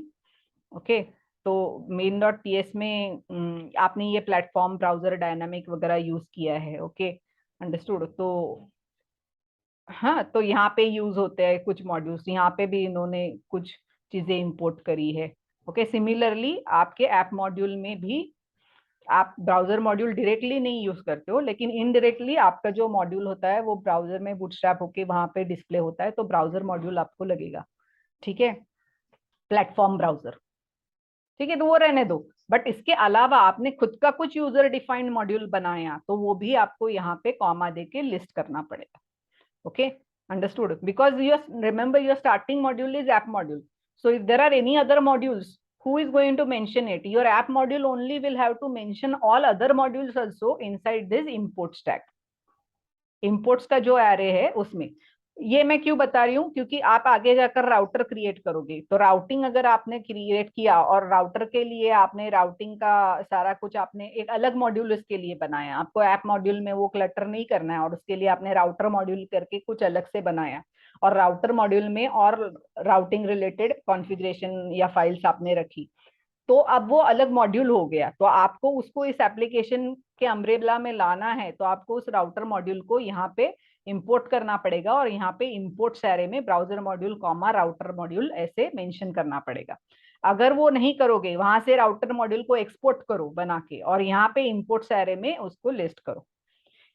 ओके, तो main.ts में आपने ये प्लेटफॉर्म ब्राउजर डायनामिक वगैरह यूज किया है। Okay, understood? तो हाँ, तो यहाँ पे यूज होते हैं कुछ मॉड्यूल्स, यहाँ पे भी इन्होंने कुछ चीजें इंपोर्ट करी है। ओके, सिमिलरली आपके ऐप मॉड्यूल में भी आप ब्राउजर मॉड्यूल डायरेक्टली नहीं यूज करते हो, लेकिन इनडायरेक्टली आपका जो मॉड्यूल होता है वो ब्राउजर में बूटस्ट्रैप होके वहां पे डिस्प्ले होता है, तो ब्राउजर मॉड्यूल आपको लगेगा। ठीक है, प्लेटफॉर्म ब्राउजर। ठीक है, तो वो रहने दो, बट इसके अलावा आपने खुद का कुछ यूजर डिफाइंड मॉड्यूल बनाया तो वो भी आपको यहाँ पे कॉमा देके लिस्ट करना पड़ेगा। Okay, understood? Because you remember your starting module is app module, so if there are any other modules, who is going to mention it? Your app module only will have to mention all other modules also inside this import stack। imports का जो array है उसमें, ये मैं क्यों बता रही हूँ, क्योंकि आप आगे जाकर राउटर क्रिएट करोगे, तो राउटिंग अगर आपने क्रिएट किया और राउटर के लिए आपने राउटिंग का सारा कुछ आपने एक अलग मॉड्यूल इसके लिए बनाया, आपको ऐप मॉड्यूल में वो क्लटर नहीं करना है और उसके लिए आपने राउटर मॉड्यूल करके कुछ अलग से बनाया, और राउटर मॉड्यूल में और राउटिंग रिलेटेड कॉन्फ़िगरेशन या फाइल्स आपने रखी, तो अब वो अलग मॉड्यूल हो गया, तो आपको उसको इस एप्लीकेशन के अम्ब्रेला में लाना है, तो आपको उस राउटर मॉड्यूल को यहाँ पे इंपोर्ट करना पड़ेगा और यहाँ पे इंपोर्ट एरे में browser module comma router module ऐसे मेंशन करना पड़ेगा। अगर वो नहीं करोगे, वहां से राउटर मॉड्यूल को एक्सपोर्ट करो बना के और यहाँ पे इंपोर्ट्स एरे में उसको लिस्ट करो।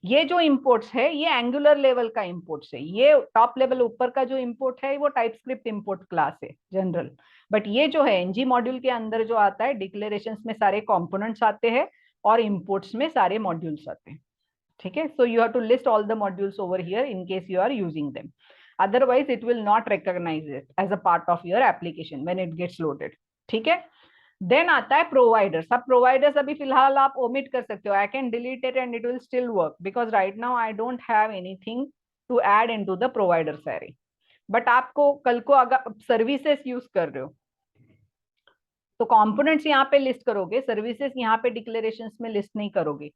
ये जो इंपोर्ट्स है ये एंगुलर लेवल का इंपोर्ट्स है, ये टॉप लेवल ऊपर का जो इंपोर्ट है वो टाइपस्क्रिप्ट इंपोर्ट क्लास है जनरल, बट ये जो है एनजी मॉड्यूल के अंदर जो आता है, डिक्लेरेशंस में सारे कंपोनेंट्स आते हैं और इंपोर्ट्स में सारे मॉड्यूल्स आते हैं। ठीक है, so you have to list all the modules over here in case you are using them, otherwise it will not recognise it as a part of your application when it gets loaded. ठीक है, then आता है providers. अब providers अभी फिलहाल आप omit कर सकते हो, I can delete it and it will still work because right now I don't have anything to add into the providers array. But आपको कल को अगर सर्विसेज यूज कर रहे हो तो कंपोनेंट्स यहाँ पे लिस्ट करोगे, सर्विसेज यहाँ पे डिक्लेरेशंस में लिस्ट नहीं करोगे।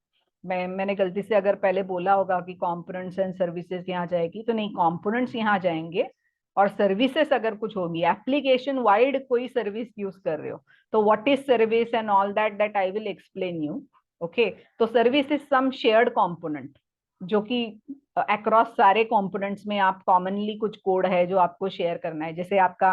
मैंने गलती से अगर पहले बोला होगा कि कंपोनेंट्स एंड सर्विसेज यहाँ जाएगी, तो नहीं, कंपोनेंट्स यहाँ जाएंगे और सर्विसेज अगर कुछ होगी, एप्लीकेशन वाइड कोई सर्विस यूज कर रहे हो तो what is service and all that I will explain you. Okay, तो service is some shared component जो कि अक्रॉस सारे कंपोनेंट्स में आप कॉमनली कुछ कोड है जो आपको शेयर करना है, जैसे आपका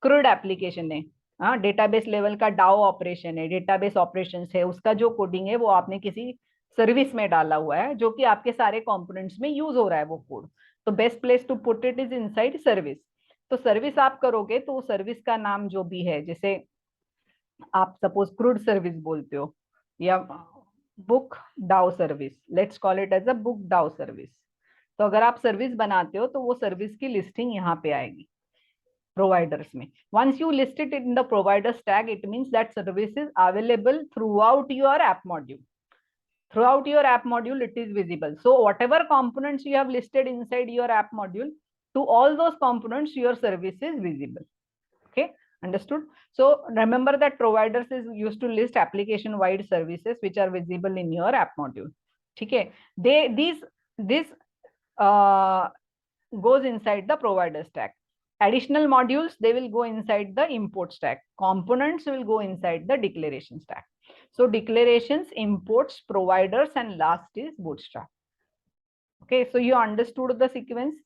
क्रूड एप्लीकेशन है, हाँ, डेटाबेस लेवल का डाओ ऑपरेशन है, डेटाबेस ऑपरेशंस है, उसका जो कोडिंग है वो आपने किसी सर्विस में डाला हुआ है जो कि आपके सारे कंपोनेंट्स में यूज हो रहा है वो कोड, तो best place to put it is inside service. तो सर्विस आप करोगे तो सर्विस का नाम जो भी है, जैसे आप सपोज क्रूड सर्विस बोलते हो या book DAO service, let's call it as a book DAO service, तो अगर आप सर्विस बनाते हो तो वो सर्विस की लिस्टिंग यहाँ पे आएगी providers में। once you list it in the providers tag, it means that service is available throughout your app module, throughout your app module it is visible, so whatever components you have listed inside your app module, to all those components your service is visible। okay, understood? So remember that providers is used to list application wide services which are visible in your app module। ठीक है, this goes inside the provider stack, additional modules they will go inside the import stack, components will go inside the declaration stack, so declarations, imports, providers, and last is bootstrap। okay, so you understood the sequence?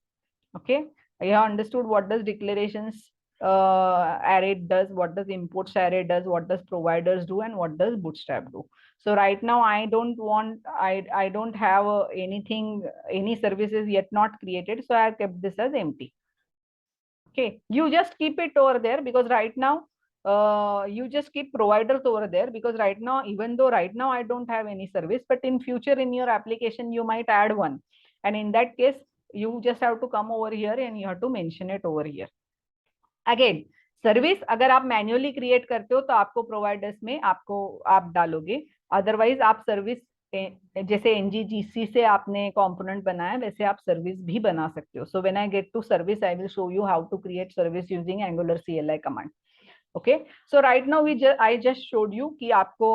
okay, you have understood what does declarations array does, what does imports array does, what does providers do, and what does bootstrap do. So right now I don't have anything, any services yet not created, so I have kept this as empty. Okay, you just keep it over there, because right now you just keep providers over there, because right now, even though right now I don't have any service, but in future in your application you might add one, and in that case you just have to come over here and you have to mention it over here. Again service अगर आप manually create करते हो तो आपको providers में आप डालोगे, otherwise आप सर्विस जैसे एनजीजीसी से आपने कंपोनेंट बनाया वैसे आप सर्विस भी बना सकते हो. So when I get to service I will show you how to create service using Angular CLI command. Okay, so right now I just showed you कि आपको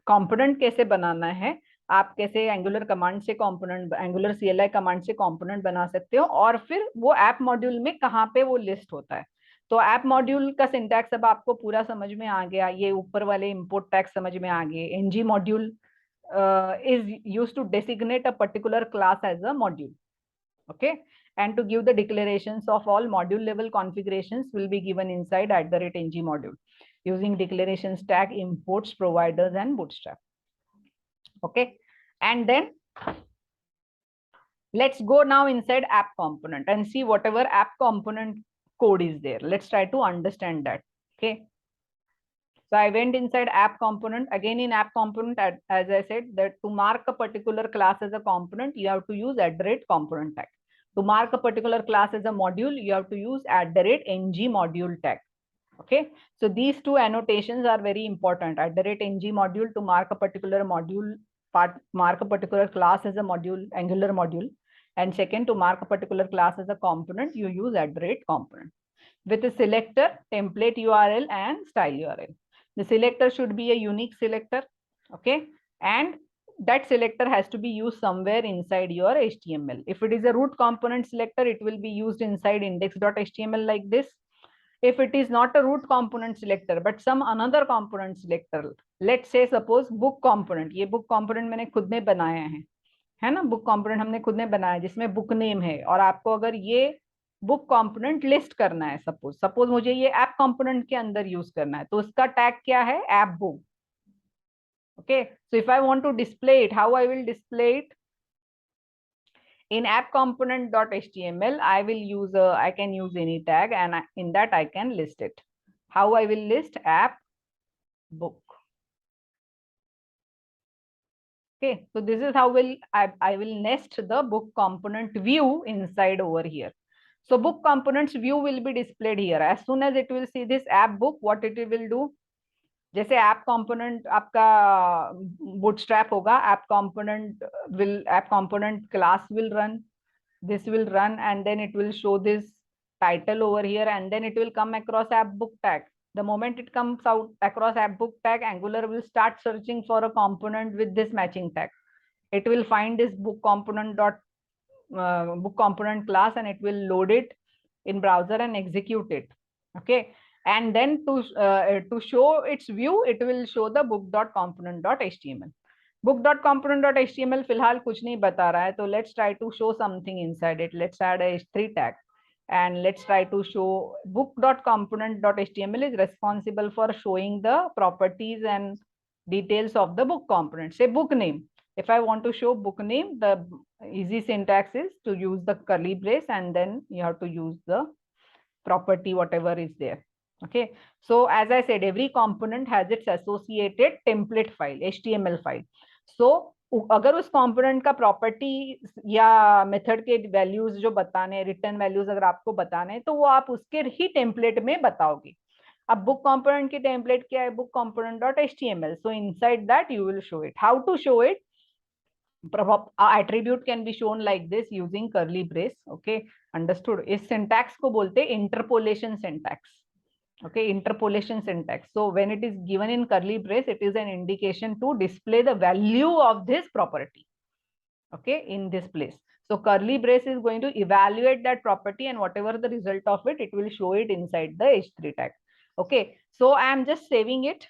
कंपोनेंट कैसे बनाना है, आप कैसे एंगुलर कमांड से कंपोनेंट, एंगुलर CLI कमांड से component बना सकते हो, और फिर वो ऐप मॉड्यूल में कहाँ पे वो लिस्ट होता है. तो ऐप मॉड्यूल का सिंटैक्स अब आपको पूरा समझ में आ गया, ये ऊपर वाले इंपोर्ट टैग्स समझ में आ गए. ng module is used to designate a particular class as a module. Okay, and to give the declarations of all module level configurations will be given inside @ng module using declarations tag, imports, providers, and bootstrap. Okay, and then let's go now inside app component and see whatever app component code is there. Let's try to understand that. Okay, so I went inside app component. Again, in app component, as I said, that to mark a particular class as a component, you have to use @component tag. To mark a particular class as a module, you have to use @ng module tag. Okay, so these two annotations are very important. @ng module to mark a particular module part, mark a particular class as a module, Angular module, and second, to mark a particular class as a component, you use @component with a selector, template URL, and style URL. The selector should be a unique selector. Okay, and that selector has to be used somewhere inside your HTML. If it is a root component selector, it will be used inside index.html like this. If it is not a root component selector but some another component selector, let's say suppose book component, ये book component मैंने खुद में बनाया है ना, book component हमने खुद में बनाया जिसमें book name है, और आपको अगर ये book component list करना है, सपोज मुझे ये app component के अंदर यूज करना है, तो उसका टैग क्या है, app book. Okay, so if I want to display it, how I will display it? In app component.html, I will use I can use any tag, and in that I can list it. How I will list? App book. Okay, so this is how I will nest the book component view inside over here. So book components view will be displayed here. As soon as it will see this app book, what it will do? जैसे app component आपका bootstrap होगा, app component class will run, this will run, and then it will show this title over here, and then it will come across app book tag. The moment it comes out across app book tag, Angular will start searching for a component with this matching tag. It will find this book component class, and it will load it in browser and execute it. Okay, and then to show its view, it will show the book.component.html. book.component.html फिलहाल कुछ नहीं बता रहा है, तो let's try to show something inside it. Let's add a h3 tag and let's try to show book.component.html is responsible for showing the properties and details of the book component. Say book name. If I want to show book name, the easy syntax is to use the curly brace, and then you have to use the property whatever is there. Okay, so as I said, every component has its associated template file, HTML file. So अगर उस component का property या method के values जो बताने, return values अगर आपको बताने, तो वो आप उसके ही टेम्पलेट में बताओगे. अब बुक कंपोनेंट की टेम्पलेट क्या है, book component dot HTML. So inside that you will show it. How to show it? attribute can be shown like this using curly brace. Okay, understood? इस syntax को बोलते हैं interpolation syntax. Okay, interpolation syntax. So when it is given in curly brace, it is an indication to display the value of this property. Okay, in this place. So curly brace is going to evaluate that property, and whatever the result of it, it will show it inside the h3 tag. Okay, so I am just saving it.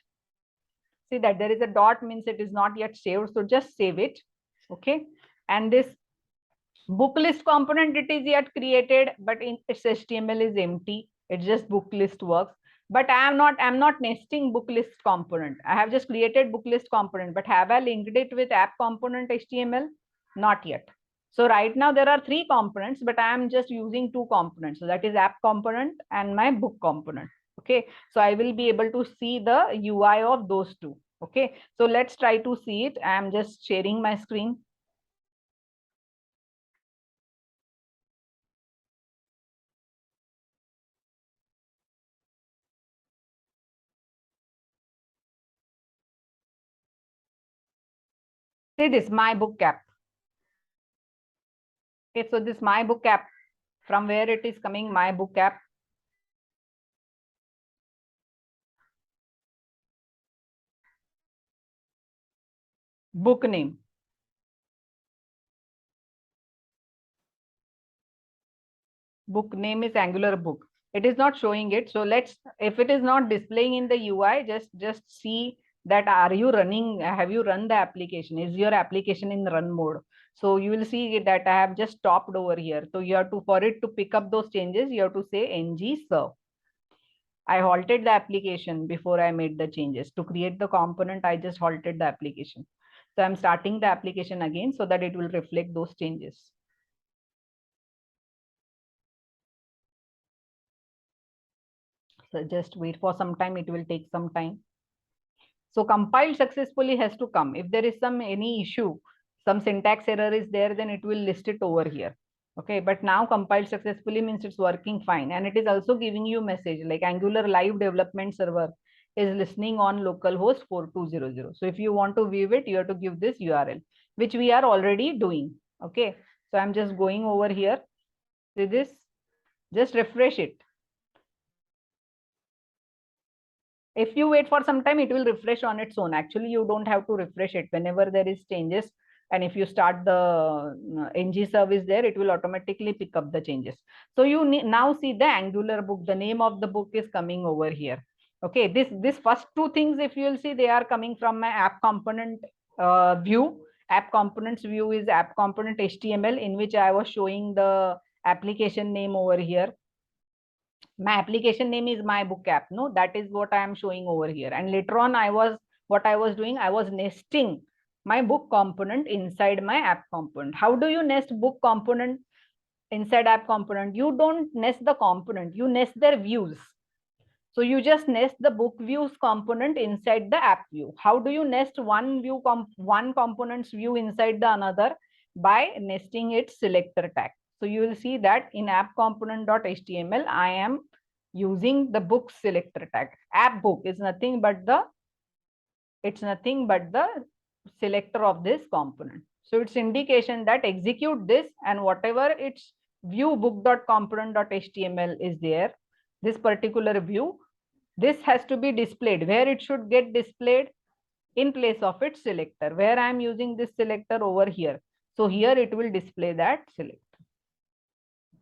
See that there is a dot, means it is not yet saved, so just save it. Okay, and this book list component, it is yet created, but in its HTML is empty. It's just book list works. But I'm not nesting book list component. I have just created book list component, but have I linked it with app component HTML? Not yet. So right now there are 3 components, but I am just using 2 components. So that is app component and my book component. Okay, so I will be able to see the UI of those 2. Okay, so let's try to see it. I am just sharing my screen. See this, my book app. Okay, so this my book app, from where it is coming, my book app. Book name. Book name is Angular book. It is not showing it. So let's, if it is not displaying in the UI, just see that are you running, have you run the application? Is your application in run mode? So you will see that I have just stopped over here. So you have to, for it to pick up those changes, you have to say ng serve. I halted the application before I made the changes. To create the component, I just halted the application. So I'm starting the application again so that it will reflect those changes. So just wait for some time, it will take some time. So compiled successfully has to come. If there is any issue, some syntax error is there, then it will list it over here. Okay, but now compiled successfully means it's working fine. And it is also giving you message like Angular live development server is listening on localhost 4200. So if you want to view it, you have to give this URL, which we are already doing. Okay, so I'm just going over here. See this, just refresh it. If you wait for some time, it will refresh on its own. Actually, you don't have to refresh it. Whenever there is changes, and if you start the ng service there, it will automatically pick up the changes. So you now see the Angular book. The name of the book is coming over here. Okay, this first 2 things, if you will see, they are coming from my app component view. App components view is app component HTML, in which I was showing the application name over here. My application name is my book app. No, that is what I am showing over here. And later on, what I was doing, I was nesting my book component inside my app component. How do you nest book component inside app component? You don't nest the component, you nest their views. So you just nest the book views component inside the app view. How do you nest one one component's view inside the another? By nesting its selector tag. So you will see that in app component.html, I am using the book selector tag. App book is nothing but the selector of this component. So it's indication that execute this, and whatever its view book.component.html is there, this particular view, this has to be displayed. Where it should get displayed? In place of its selector, where I am using this selector over here. So here it will display that selector.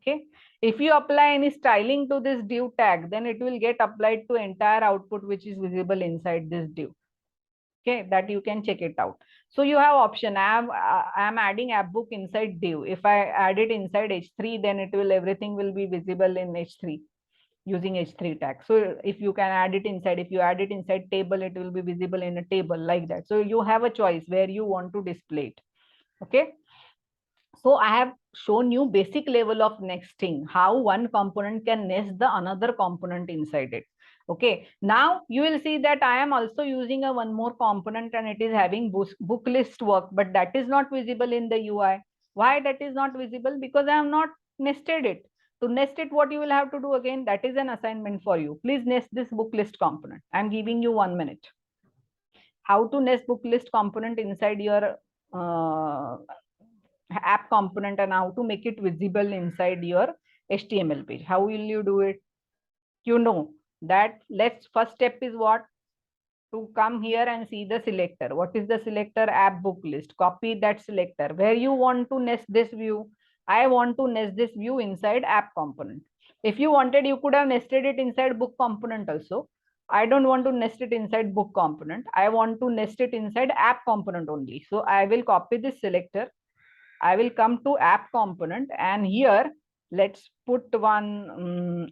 Okay, if you apply any styling to this div tag, then it will get applied to entire output which is visible inside this div. Okay, that you can check it out. So you have option. I am adding app book inside div. If I add it inside h3, then it will, everything will be visible in h3 using h3 tag. So if you can add it inside, if you add it inside table, it will be visible in a table like that. So you have a choice where you want to display it. Okay, so I have shown you basic level of nesting, how one component can nest the another component inside it. Okay, now you will see that I am also using a one more component, and it is having book list work, but that is not visible in the UI. Why that is not visible? Because I have not nested it. To nest it, what you will have to do again, that is an assignment for you. Please nest this book list component. I'm giving you 1 minute. How to nest book list component inside your app component, and how to make it visible inside your HTML page. How will you do it? You know that first step is what? To come here and see the selector. What is the selector? App book list. Copy that selector. Where you want to nest this view? I want to nest this view inside app component. If you wanted, you could have nested it inside book component also. I don't want to nest it inside book component. I want to nest it inside app component only. So I will copy this selector. I will come to app component, and here let's put one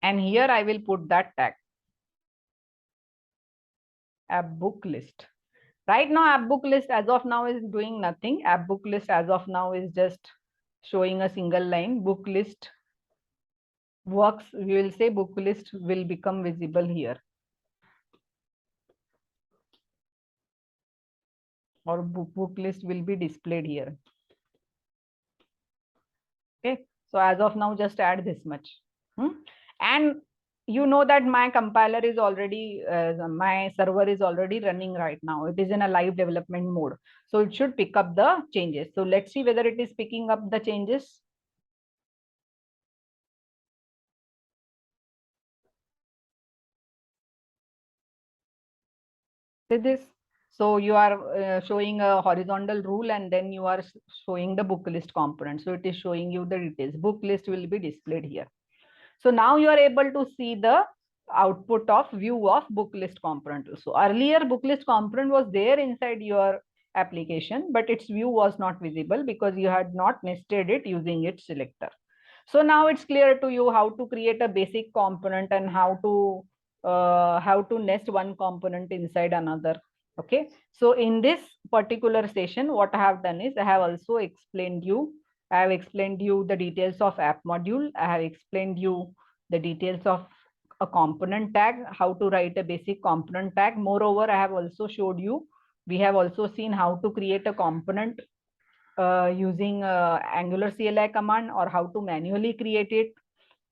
and here I will put that tag, app book list. Right now, app book list as of now is doing nothing. App book list as of now is just showing a single line. Book list works. We will say book list will become visible here, or book list will be displayed here. Okay, so as of now, just add this much. And you know that my compiler is already, my server is already running right now. It is in a live development mode. So it should pick up the changes. So let's see whether it is picking up the changes. See this? So you are showing a horizontal rule, and then you are showing the book list component. So it is showing you the details. Book list will be displayed here. So now you are able to see the output of view of book list component. So earlier book list component was there inside your application, but its view was not visible because you had not nested it using its selector. So now it's clear to you how to create a basic component and how to nest one component inside another. Okay, so in this particular session, what I have done is I have explained you the details of app module. I have explained you the details of a component tag, how to write a basic component tag. Moreover, I have also showed you, we have also seen how to create a component using Angular CLI command, or how to manually create it.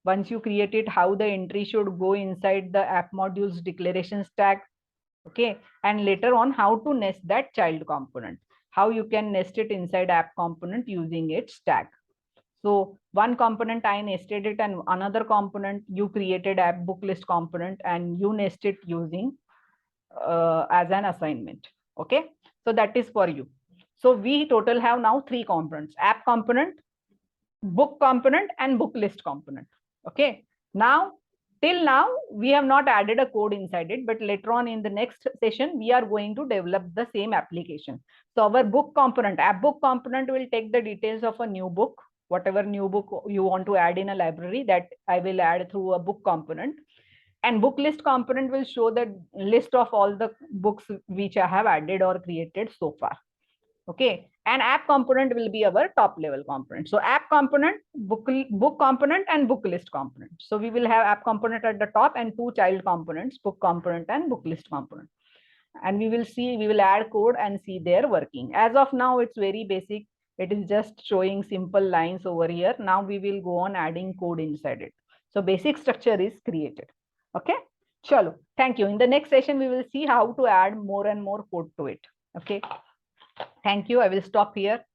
Once you create it, how the entry should go inside the app modules declarations tag. Okay, and later on how to nest that child component, how you can nest it inside app component using its tag. So one component I nested it, and another component you created app book list component and you nest it using as an assignment. Okay, so that is for you. So we total have now 3 components: app component, book component, and book list component. Okay, now till now we have not added a code inside it, but later on in the next session we are going to develop the same application. So our book component, app book component, will take the details of a new book, whatever new book you want to add in a library, that I will add through a book component. And book list component will show the list of all the books which I have added or created so far. Okay, and app component will be our top level component. So app component, book component, and book list component. So we will have app component at the top and 2 child components, book component and book list component. And we will add code and see their working. As of now, it's very basic. It is just showing simple lines over here. Now we will go on adding code inside it. So basic structure is created. Okay, chalo, thank you. In the next session, we will see how to add more and more code to it. Okay. Thank you. I will stop here.